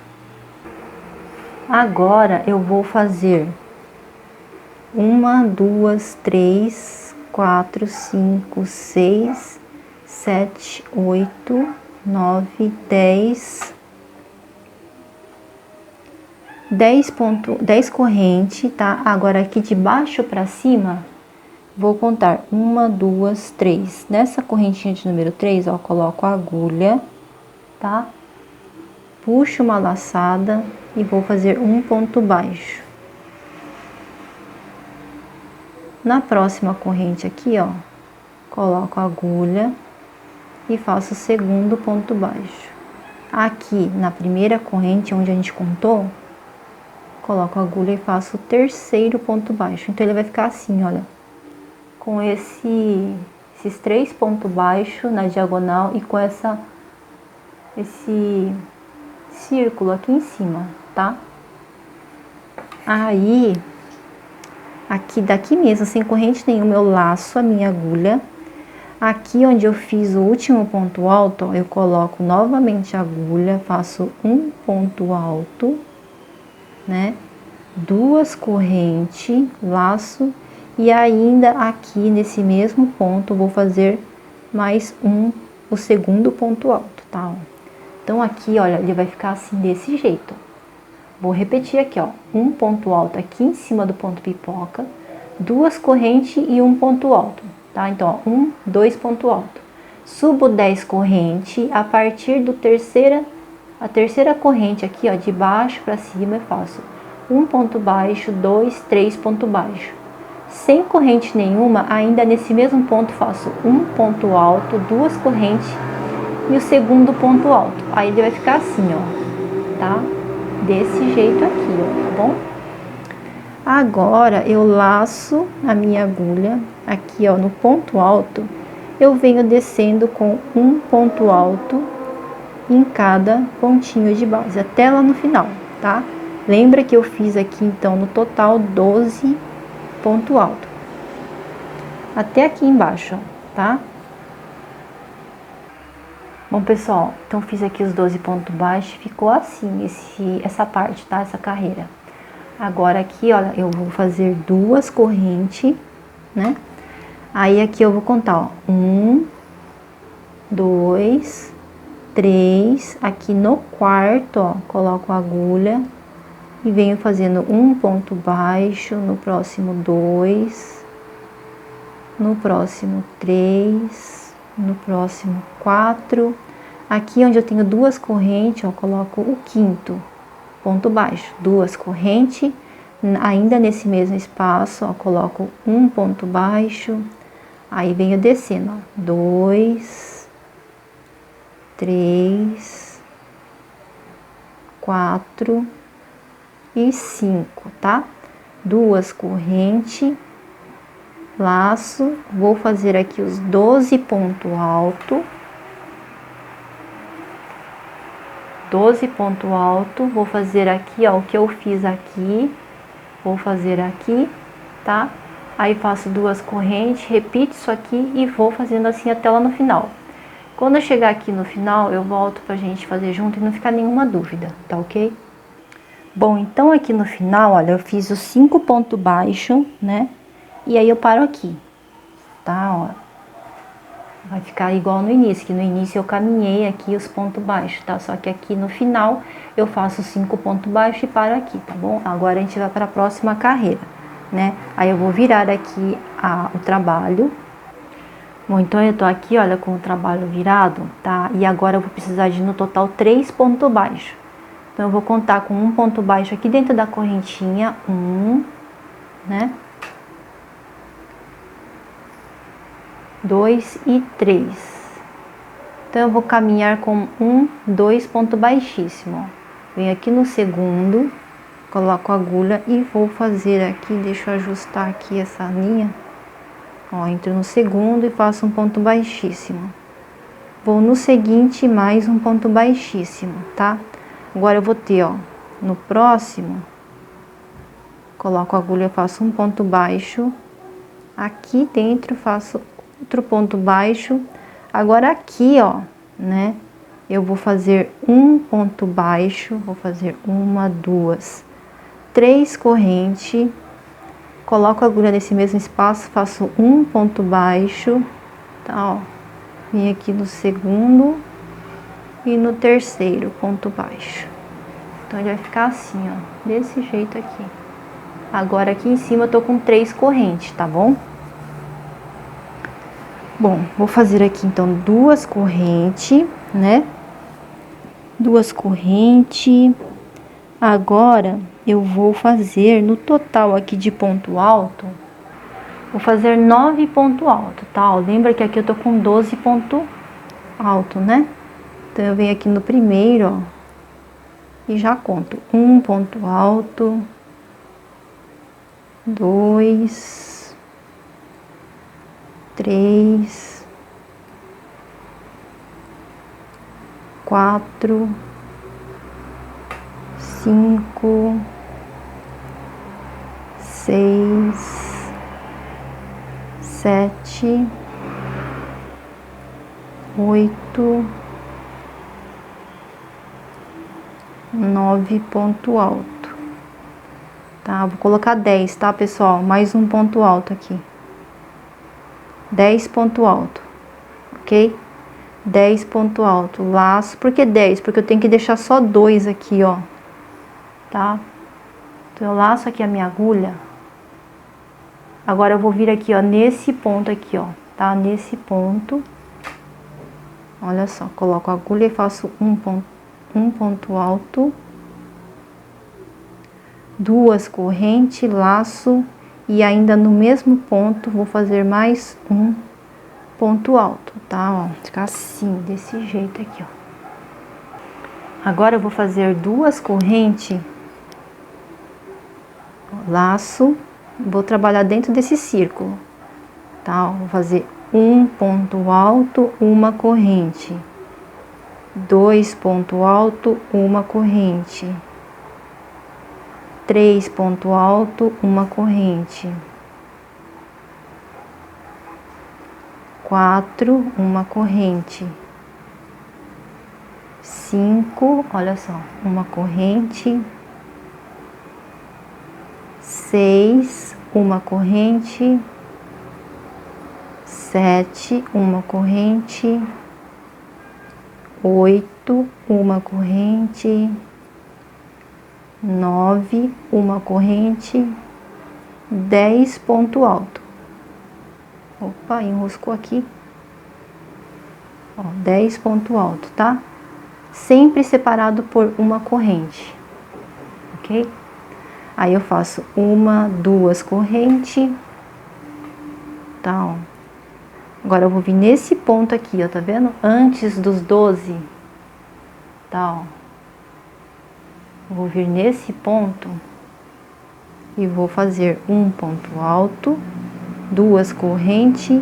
Agora eu vou fazer 1, 2, 3, 4, 5, 6, 7, 8, 9, 10 correntes, tá? Agora aqui de baixo para cima, vou contar 1, 2, 3. Nessa correntinha de número 3, ó, coloco a agulha, tá? Puxo uma laçada e vou fazer um ponto baixo. Na próxima corrente aqui, ó, coloco a agulha e faço o segundo ponto baixo. Aqui na primeira corrente, onde a gente contou, coloco a agulha e faço o terceiro ponto baixo. Então ele vai ficar assim, olha, com esses 3 pontos baixos na diagonal e com esse círculo aqui em cima, tá? Aí, daqui mesmo, sem corrente nenhuma, eu laço a minha agulha. Aqui onde eu fiz o último ponto alto, ó, eu coloco novamente a agulha, faço um ponto alto, né? 2 correntes, laço, e ainda aqui nesse mesmo ponto vou fazer mais o segundo ponto alto, tá? Então aqui, olha, ele vai ficar assim desse jeito. Vou repetir aqui, ó, um ponto alto aqui em cima do ponto pipoca, 2 correntes e um ponto alto, tá? Então, ó, 1, 2 ponto alto. Subo 10 correntes, a partir a terceira corrente aqui, ó, de baixo para cima eu faço um ponto baixo, 2, 3 ponto baixo. Sem corrente nenhuma, ainda nesse mesmo ponto faço um ponto alto, duas correntes e o segundo ponto alto. Aí ele vai ficar assim, ó, tá? Desse jeito aqui, ó, tá bom? Agora eu laço a minha agulha aqui, ó, no ponto alto. Eu venho descendo com um ponto alto em cada pontinho de base, até lá no final, tá? Lembra que eu fiz aqui, então, no total 12 ponto alto. Até aqui embaixo, ó, tá? Bom, pessoal, então fiz aqui os 12 pontos baixos, ficou assim, essa parte, tá? Essa carreira. Agora aqui, olha, eu vou fazer duas correntes, né? Aí aqui eu vou contar, ó, 1, 2, 3, aqui no quarto, ó, coloco a agulha e venho fazendo um ponto baixo, no próximo 2, no próximo 3, no próximo 4. Aqui onde eu tenho duas correntes, ó, coloco o quinto ponto baixo, duas correntes, ainda nesse mesmo espaço, ó, coloco um ponto baixo, aí venho descendo, ó, 2, 3, 4 e 5, tá? Duas correntes, laço, vou fazer aqui os 12 pontos altos. 12 ponto alto, vou fazer aqui, ó, o que eu fiz aqui, vou fazer aqui, tá? Aí faço duas correntes, repito isso aqui e vou fazendo assim até lá no final. Quando eu chegar aqui no final, eu volto pra gente fazer junto e não ficar nenhuma dúvida, tá ok? Bom, então aqui no final, olha, eu fiz os 5 pontos baixos, né? E aí eu paro aqui, tá? Ó. Vai ficar igual no início, que no início eu caminhei aqui os pontos baixos, tá? Só que aqui no final eu faço 5 pontos baixos e paro aqui, tá bom? Agora a gente vai para a próxima carreira, né? Aí eu vou virar aqui o trabalho. Bom, então eu tô aqui, olha, com o trabalho virado, tá? E agora eu vou precisar de no total 3 pontos baixos. Então eu vou contar com um ponto baixo aqui dentro da correntinha, né? 2 e 3. Então eu vou caminhar com 1, 2 ponto baixíssimo, ó. Venho aqui no segundo, coloco a agulha e vou fazer aqui, deixa eu ajustar aqui essa linha, ó, entro no segundo e faço um ponto baixíssimo. Vou no seguinte mais um ponto baixíssimo, tá? Agora eu vou ter, ó, no próximo, coloco a agulha, faço um ponto baixo, aqui dentro faço outro ponto baixo. Agora aqui, ó, né, eu vou fazer um ponto baixo, vou fazer uma, duas, 3 correntes, coloco a agulha nesse mesmo espaço, faço um ponto baixo, tá, ó, vim aqui no segundo e no terceiro ponto baixo. Então ele vai ficar assim, ó, desse jeito aqui. Agora aqui em cima eu tô com 3 correntes, tá bom? Bom, vou fazer aqui então duas correntes, né? Duas correntes. Agora eu vou fazer no total aqui de ponto alto, vou fazer 9 ponto alto, tá? Ó, lembra que aqui eu tô com 12 ponto alto, né? Então eu venho aqui no primeiro, ó, e já conto um ponto alto, 2, 3, 4, 5, 6, 7, 8, 9 ponto alto, tá? Vou colocar 10, tá, pessoal? Mais um ponto alto aqui. 10 ponto alto, ok? 10 ponto alto, laço. Por que 10? Porque eu tenho que deixar só 2 aqui, ó, tá? Então eu laço aqui a minha agulha. Agora eu vou vir aqui, ó, nesse ponto aqui, ó, tá? Nesse ponto. Olha só, coloco a agulha e faço um ponto alto. duas correntes, laço, e ainda no mesmo ponto vou fazer mais um ponto alto, tá? Ó, ficar assim, desse jeito aqui, ó. Agora eu vou fazer duas correntes, laço, vou trabalhar dentro desse círculo, tá? Ó, vou fazer um ponto alto, uma corrente, dois ponto alto, uma corrente, três ponto alto, uma corrente, quatro, uma corrente, cinco, olha só, uma corrente, seis, uma corrente, sete, uma corrente, oito, uma corrente, nove, uma corrente, 10 ponto alto. Opa, enroscou aqui. Ó, 10 ponto alto, tá? Sempre separado por uma corrente, ok? Aí eu faço uma, duas correntes, tá, ó. Agora eu vou vir nesse ponto aqui, ó, tá vendo? Antes dos 12, tá, ó. Vou vir nesse ponto e vou fazer um ponto alto, duas correntes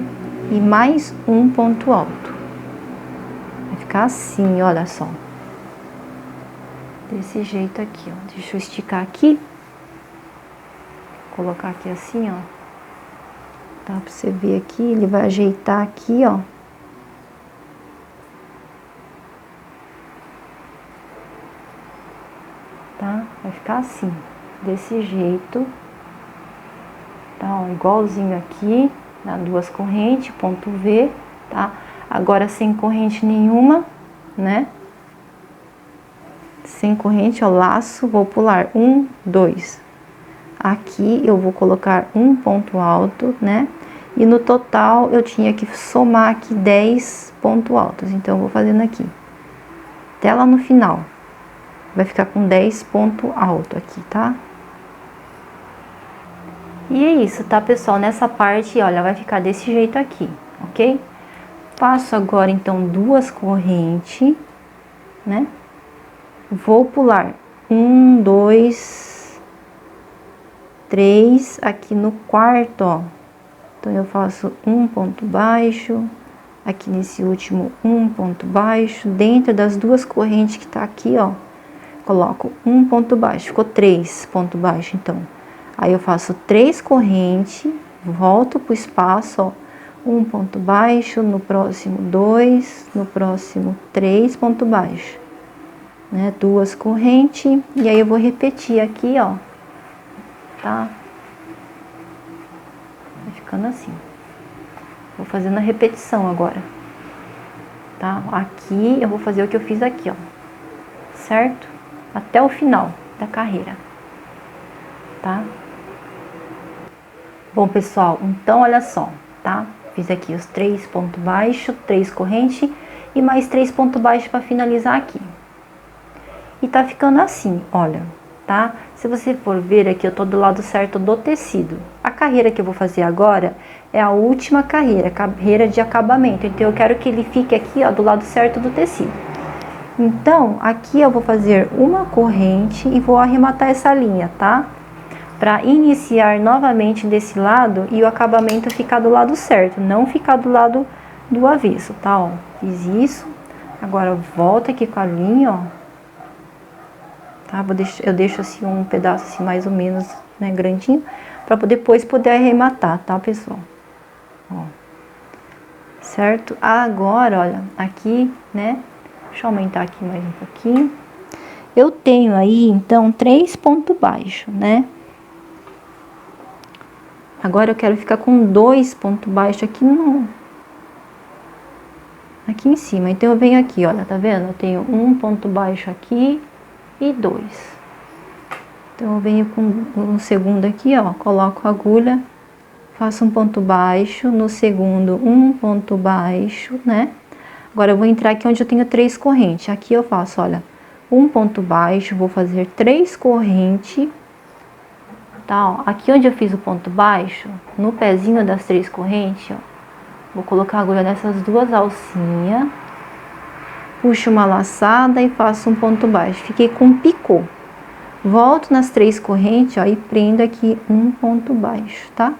e mais um ponto alto. Vai ficar assim, olha só. Desse jeito aqui, ó. Deixa eu esticar aqui. Colocar aqui assim, ó. Tá, pra você ver aqui, ele vai ajeitar aqui, ó. Tá? Vai ficar assim, desse jeito. Tá, ó, igualzinho aqui, na duas correntes, ponto V, tá? Agora sem corrente nenhuma, né? Sem corrente, ó, laço, vou pular um, dois. Aqui eu vou colocar um ponto alto, né? E no total eu tinha que somar aqui 10 pontos altos, então eu vou fazendo aqui. Até lá no final, vai ficar com 10 pontos altos aqui, tá? E é isso, tá, pessoal? Nessa parte, olha, vai ficar desse jeito aqui, ok? Faço agora, então, duas correntes, né? Vou pular um, dois, três, aqui no quarto, ó. Então, eu faço um ponto baixo, aqui nesse último um ponto baixo, dentro das duas correntes que tá aqui, ó, coloco um ponto baixo, ficou 3 pontos baixos, então. Aí eu faço 3 correntes, volto pro espaço, ó, um ponto baixo, no próximo 2, no próximo 3 pontos baixos, né? Duas correntes, e aí eu vou repetir aqui, ó, tá? Vai ficando assim. Vou fazendo a repetição agora, tá? Aqui eu vou fazer o que eu fiz aqui, ó, certo? Até o final da carreira, tá? Bom, pessoal, então olha só, tá? Fiz aqui os 3 pontos baixos, 3 correntes e mais 3 pontos baixos para finalizar aqui. E tá ficando assim, olha, tá? Se você for ver aqui, eu tô do lado certo do tecido. A carreira que eu vou fazer agora é a última carreira, carreira de acabamento. Então eu quero que ele fique aqui, ó, do lado certo do tecido. Então, aqui eu vou fazer uma corrente e vou arrematar essa linha, tá? Para iniciar novamente desse lado e o acabamento ficar do lado certo, não ficar do lado do avesso, tá? Ó, fiz isso. Agora volta aqui com a linha, ó. Tá? Eu deixo assim um pedaço assim mais ou menos, né, grandinho, para depois poder arrematar, tá, pessoal? Ó. Certo? Agora, olha, aqui, né? Deixa eu aumentar aqui mais um pouquinho. Eu tenho aí, então, 3 pontos baixos, né? Agora eu quero ficar com 2 pontos baixos aqui aqui em cima. Então eu venho aqui, olha, tá vendo? Eu tenho um ponto baixo aqui e 2. Então eu venho com um segundo aqui, ó, coloco a agulha, faço um ponto baixo, no segundo um ponto baixo, né? Agora eu vou entrar aqui onde eu tenho 3 correntes. Aqui eu faço, olha, um ponto baixo, vou fazer 3 correntes, tá? Ó, aqui onde eu fiz o ponto baixo, no pezinho das 3 correntes, ó, vou colocar a agulha nessas duas alcinhas, puxo uma laçada e faço um ponto baixo. Fiquei com um picô. Volto nas 3 correntes, ó, e prendo aqui um ponto baixo, tá?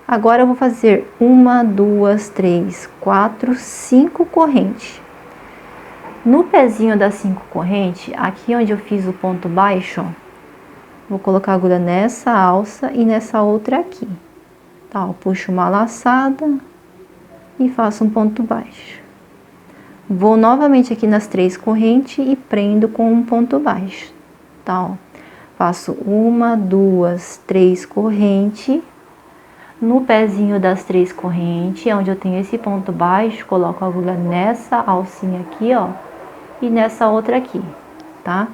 Agora eu vou fazer 1, 2, 3, 4, 5 correntes. No pezinho das 5 correntes, aqui onde eu fiz o ponto baixo, ó, vou colocar a agulha nessa alça e nessa outra aqui. Tá, ó, puxo uma laçada e faço um ponto baixo. Vou novamente aqui nas 3 correntes e prendo com um ponto baixo. Tá, ó. Faço 1, 2, 3 correntes. No pezinho das 3 correntes, onde eu tenho esse ponto baixo, coloco a agulha nessa alcinha aqui, ó, e nessa outra aqui, tá?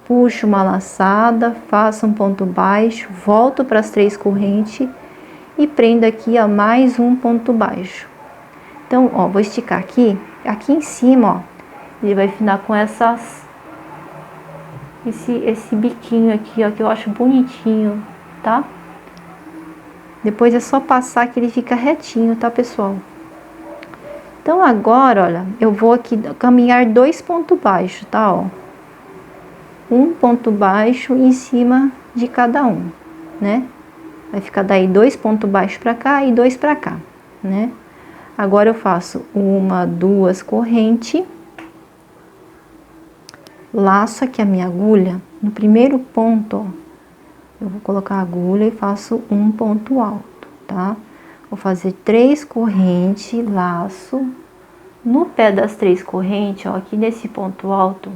Puxo uma laçada, faço um ponto baixo, volto para as 3 correntes e prendo aqui, ó, mais um ponto baixo. Então, ó, vou esticar aqui em cima, ó, ele vai finar com esse biquinho aqui, ó, que eu acho bonitinho, tá? Depois é só passar que ele fica retinho, tá, pessoal? Então, agora, olha, eu vou aqui caminhar 2 pontos baixos, tá, ó? Um ponto baixo em cima de cada um, né? Vai ficar daí 2 pontos baixos pra cá e 2 pra cá, né? Agora eu faço 1, 2 correntes. Laço aqui a minha agulha. No primeiro ponto, ó, eu vou colocar a agulha e faço um ponto alto, tá? Vou fazer 3 correntes, laço. No pé das 3 correntes, ó, aqui nesse ponto alto,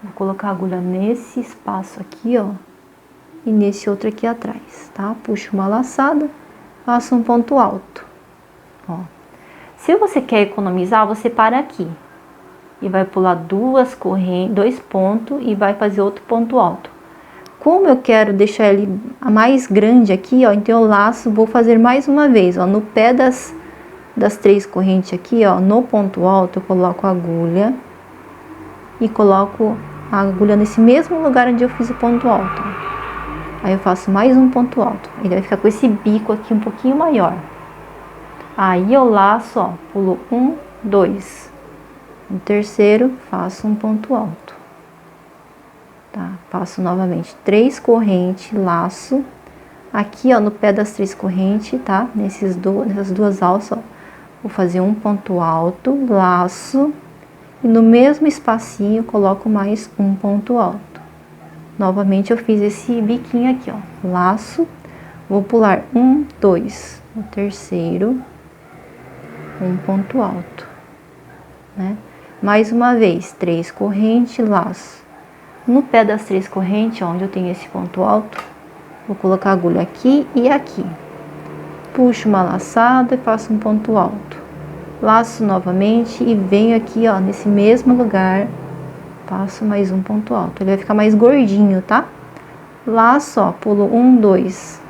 vou colocar a agulha nesse espaço aqui, ó, e nesse outro aqui atrás, tá? Puxo uma laçada, faço um ponto alto, ó. Se você quer economizar, você para aqui e vai pular 2 correntes, 2 pontos e vai fazer outro ponto alto. Como eu quero deixar ele mais grande aqui, ó, então eu laço, vou fazer mais uma vez, ó, no pé das 3 correntes aqui, ó, no ponto alto, eu coloco a agulha e coloco a agulha nesse mesmo lugar onde eu fiz o ponto alto. Aí eu faço mais um ponto alto, ele vai ficar com esse bico aqui um pouquinho maior. Aí eu laço, ó, pulo 1, 2. No terceiro, faço um ponto alto. Tá? Passo novamente 3 correntes, laço. Aqui, ó, no pé das 3 correntes, tá? Nessas duas alças, ó, vou fazer um ponto alto, laço. E no mesmo espacinho, coloco mais um ponto alto. Novamente, eu fiz esse biquinho aqui, ó. Laço. Vou pular 1, 2. No terceiro, um ponto alto, né? Mais uma vez, 3 correntes, laço. No pé das 3 correntes, onde eu tenho esse ponto alto, vou colocar a agulha aqui e aqui. Puxo uma laçada e faço um ponto alto. Laço novamente e venho aqui, ó, nesse mesmo lugar, passo mais um ponto alto. Ele vai ficar mais gordinho, tá? Laço, ó, pulo 1, 2.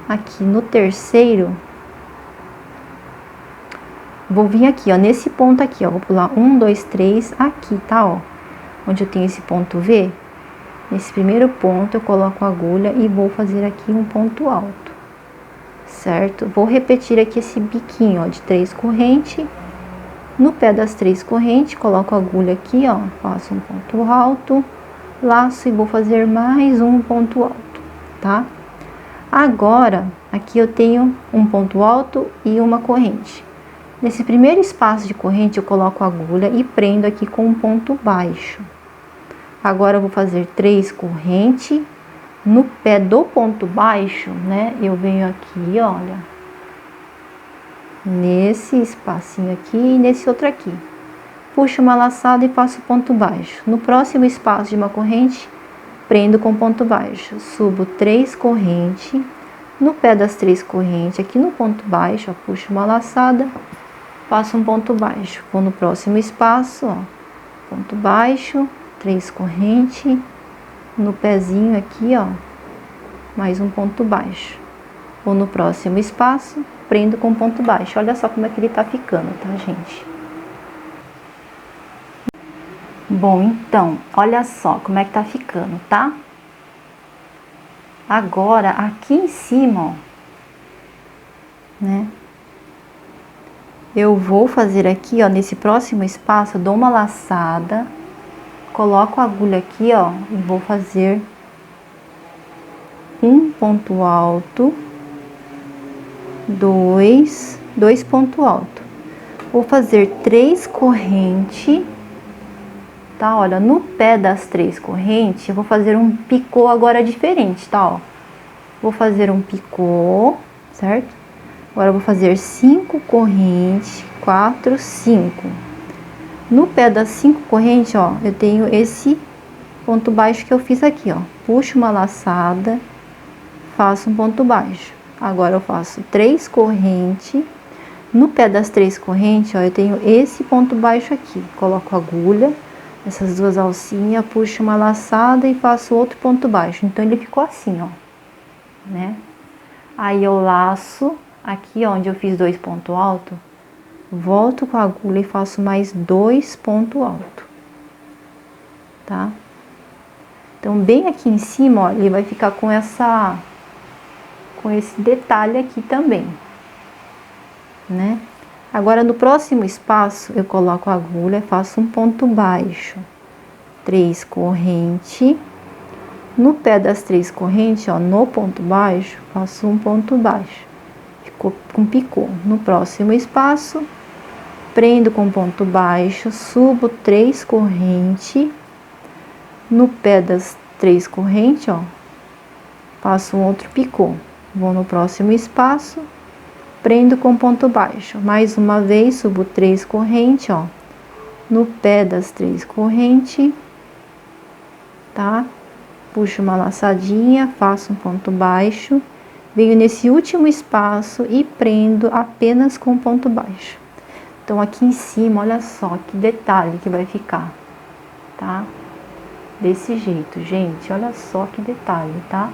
Aqui no terceiro, vou vir aqui, ó, nesse ponto aqui, ó, vou pular 1, 2, 3, aqui, tá, ó. Onde eu tenho esse ponto V, nesse primeiro ponto eu coloco a agulha e vou fazer aqui um ponto alto, certo? Vou repetir aqui esse biquinho, ó, de 3 correntes. No pé das 3 correntes, coloco a agulha aqui, ó, faço um ponto alto, laço e vou fazer mais um ponto alto, tá? Agora, aqui eu tenho um ponto alto e uma corrente. Nesse primeiro espaço de corrente, eu coloco a agulha e prendo aqui com um ponto baixo. Agora, eu vou fazer 3 correntes. No pé do ponto baixo, né, eu venho aqui, olha, nesse espacinho aqui e nesse outro aqui. Puxo uma laçada e faço ponto baixo. No próximo espaço de uma corrente, prendo com ponto baixo. Subo 3 correntes. No pé das 3 correntes, aqui no ponto baixo, ó, puxo uma laçada, faço um ponto baixo. Vou no próximo espaço, ó, ponto baixo, 3 correntes, no pezinho aqui, ó, mais um ponto baixo. Vou no próximo espaço, prendo com ponto baixo. Olha só como é que ele tá ficando, tá, gente? Bom, então, olha só como é que tá ficando, tá? Agora, aqui em cima, ó, né? Eu vou fazer aqui, ó, nesse próximo espaço, eu dou uma laçada, coloco a agulha aqui, ó, e vou fazer um ponto alto, dois pontos altos. Vou fazer 3 correntes, tá? Olha, no pé das 3 correntes, eu vou fazer um picô agora diferente, tá? Ó, vou fazer um picô, certo? Agora eu vou fazer 5 correntes, 4, 5. No pé das 5 correntes, ó, eu tenho esse ponto baixo que eu fiz aqui, ó. Puxo uma laçada, faço um ponto baixo. Agora eu faço 3 correntes. No pé das 3 correntes, ó, eu tenho esse ponto baixo aqui. Coloco a agulha, essas duas alcinhas, puxo uma laçada e faço outro ponto baixo. Então ele ficou assim, ó, né? Aí eu laço aqui onde eu fiz 2 pontos altos, volto com a agulha e faço mais 2 pontos altos, tá? Então bem aqui em cima, ó, ele vai ficar com esse detalhe aqui também, né? Agora no próximo espaço eu coloco a agulha, faço um ponto baixo, 3 correntes. No pé das 3 correntes, ó, no ponto baixo, faço um ponto baixo, ficou com picô. No próximo espaço, prendo com ponto baixo, subo 3 correntes. No pé das 3 correntes, ó, faço um outro picô. Vou no próximo espaço, prendo com ponto baixo. Mais uma vez, subo 3 correntes, ó, no pé das 3 correntes, tá? Puxo uma laçadinha, faço um ponto baixo, venho nesse último espaço e prendo apenas com ponto baixo. Então aqui em cima, olha só que detalhe que vai ficar, tá? Desse jeito, gente, olha só que detalhe, tá?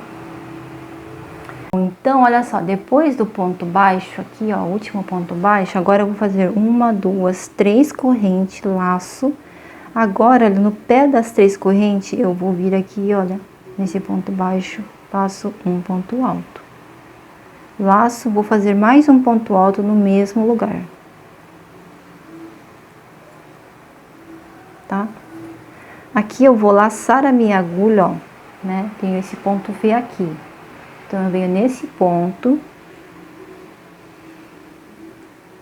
Então, olha só, depois do ponto baixo aqui, ó, último ponto baixo, agora eu vou fazer 1, 2, 3 correntes, laço. Agora, no pé das 3 correntes, eu vou vir aqui, olha, nesse ponto baixo, faço um ponto alto. Laço, vou fazer mais um ponto alto no mesmo lugar. Tá? Aqui eu vou laçar a minha agulha, ó, né? Tenho esse ponto V aqui. Então, eu venho nesse ponto,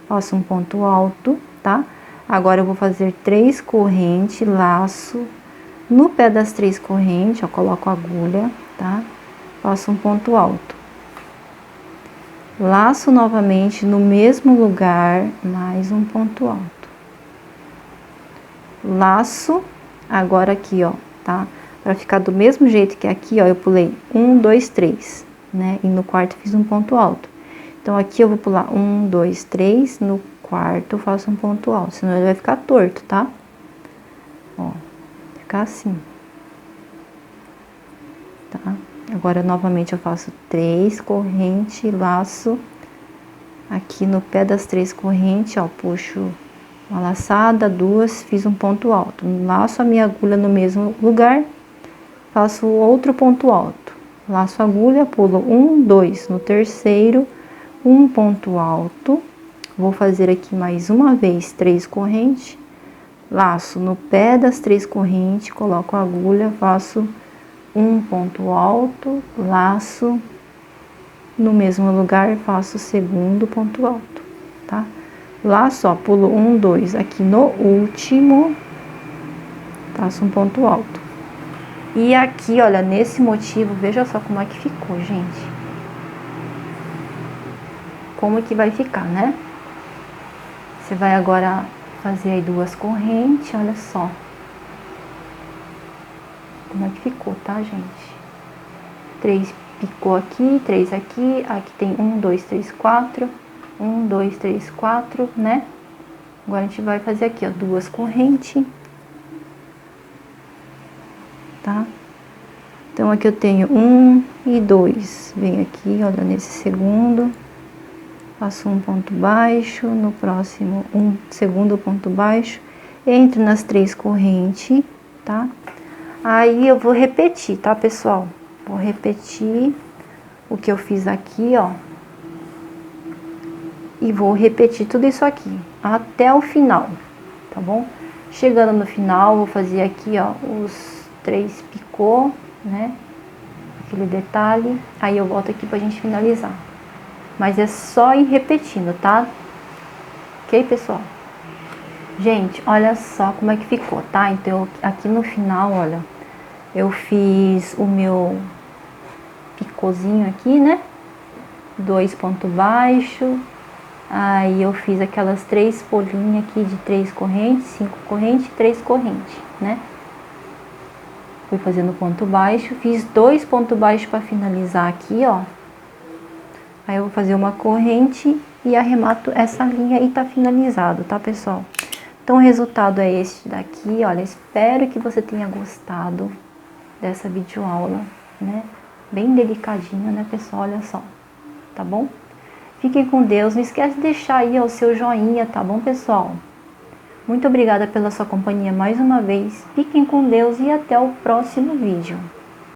faço um ponto alto, tá? Agora, eu vou fazer 3 correntes, laço. No pé das 3 correntes, ó, coloco a agulha, tá? Faço um ponto alto. Laço novamente no mesmo lugar, mais um ponto alto. Laço, agora aqui, ó, tá? Pra ficar do mesmo jeito que aqui, ó, eu pulei 1, 2, 3, né? E no quarto fiz um ponto alto. Então, aqui eu vou pular 1, 2, 3, no quarto eu faço um ponto alto, senão ele vai ficar torto, tá? Ó, ficar assim. Tá? Agora, novamente, eu faço 3 correntes, laço. Aqui no pé das 3 correntes, ó, puxo uma laçada, 2, fiz um ponto alto. Laço a minha agulha no mesmo lugar, faço outro ponto alto. Laço a agulha, pulo 1, 2, no terceiro, um ponto alto. Vou fazer aqui mais uma vez 3 correntes. Laço no pé das 3 correntes, coloco a agulha, faço um ponto alto, laço no mesmo lugar, faço o segundo ponto alto, tá? Laço, ó, pulo 1, 2, aqui no último, faço um ponto alto. E aqui, olha, nesse motivo, veja só como é que ficou, gente. Como que vai ficar, né? Você vai agora fazer aí 2 correntes, olha só. Como é que ficou, tá, gente? 3 picou aqui, 3 aqui, aqui tem 1, 2, 3, 4, 1, 2, 3, 4, né? Agora a gente vai fazer aqui, ó, 2 correntes, tá? Então, aqui eu tenho 1 e 2, venho aqui, olha, nesse segundo, faço um ponto baixo, no próximo, um segundo ponto baixo, entro nas 3 correntes, tá? Aí, eu vou repetir, tá, pessoal? Vou repetir o que eu fiz aqui, ó. E vou repetir tudo isso aqui, até o final, tá bom? Chegando no final, vou fazer aqui, ó, os 3 picô, né? Aquele detalhe, aí eu volto aqui pra gente finalizar. Mas é só ir repetindo, tá? Ok, pessoal? Gente, olha só como é que ficou, tá? Então, aqui no final, olha, eu fiz o meu picôzinho aqui, né? 2 pontos baixos. Aí eu fiz aquelas 3 bolinhas aqui de 3 correntes, 5 correntes, 3 correntes, né? Fui fazendo ponto baixo, fiz 2 pontos baixos para finalizar aqui, ó. Aí eu vou fazer uma corrente e arremato essa linha e tá finalizado, tá, pessoal? Então o resultado é este daqui, olha, espero que você tenha gostado dessa videoaula, né? Bem delicadinha, né, pessoal? Olha só, tá bom? Fiquem com Deus, não esquece de deixar aí o seu joinha, tá bom, pessoal? Muito obrigada pela sua companhia mais uma vez. Fiquem com Deus e até o próximo vídeo.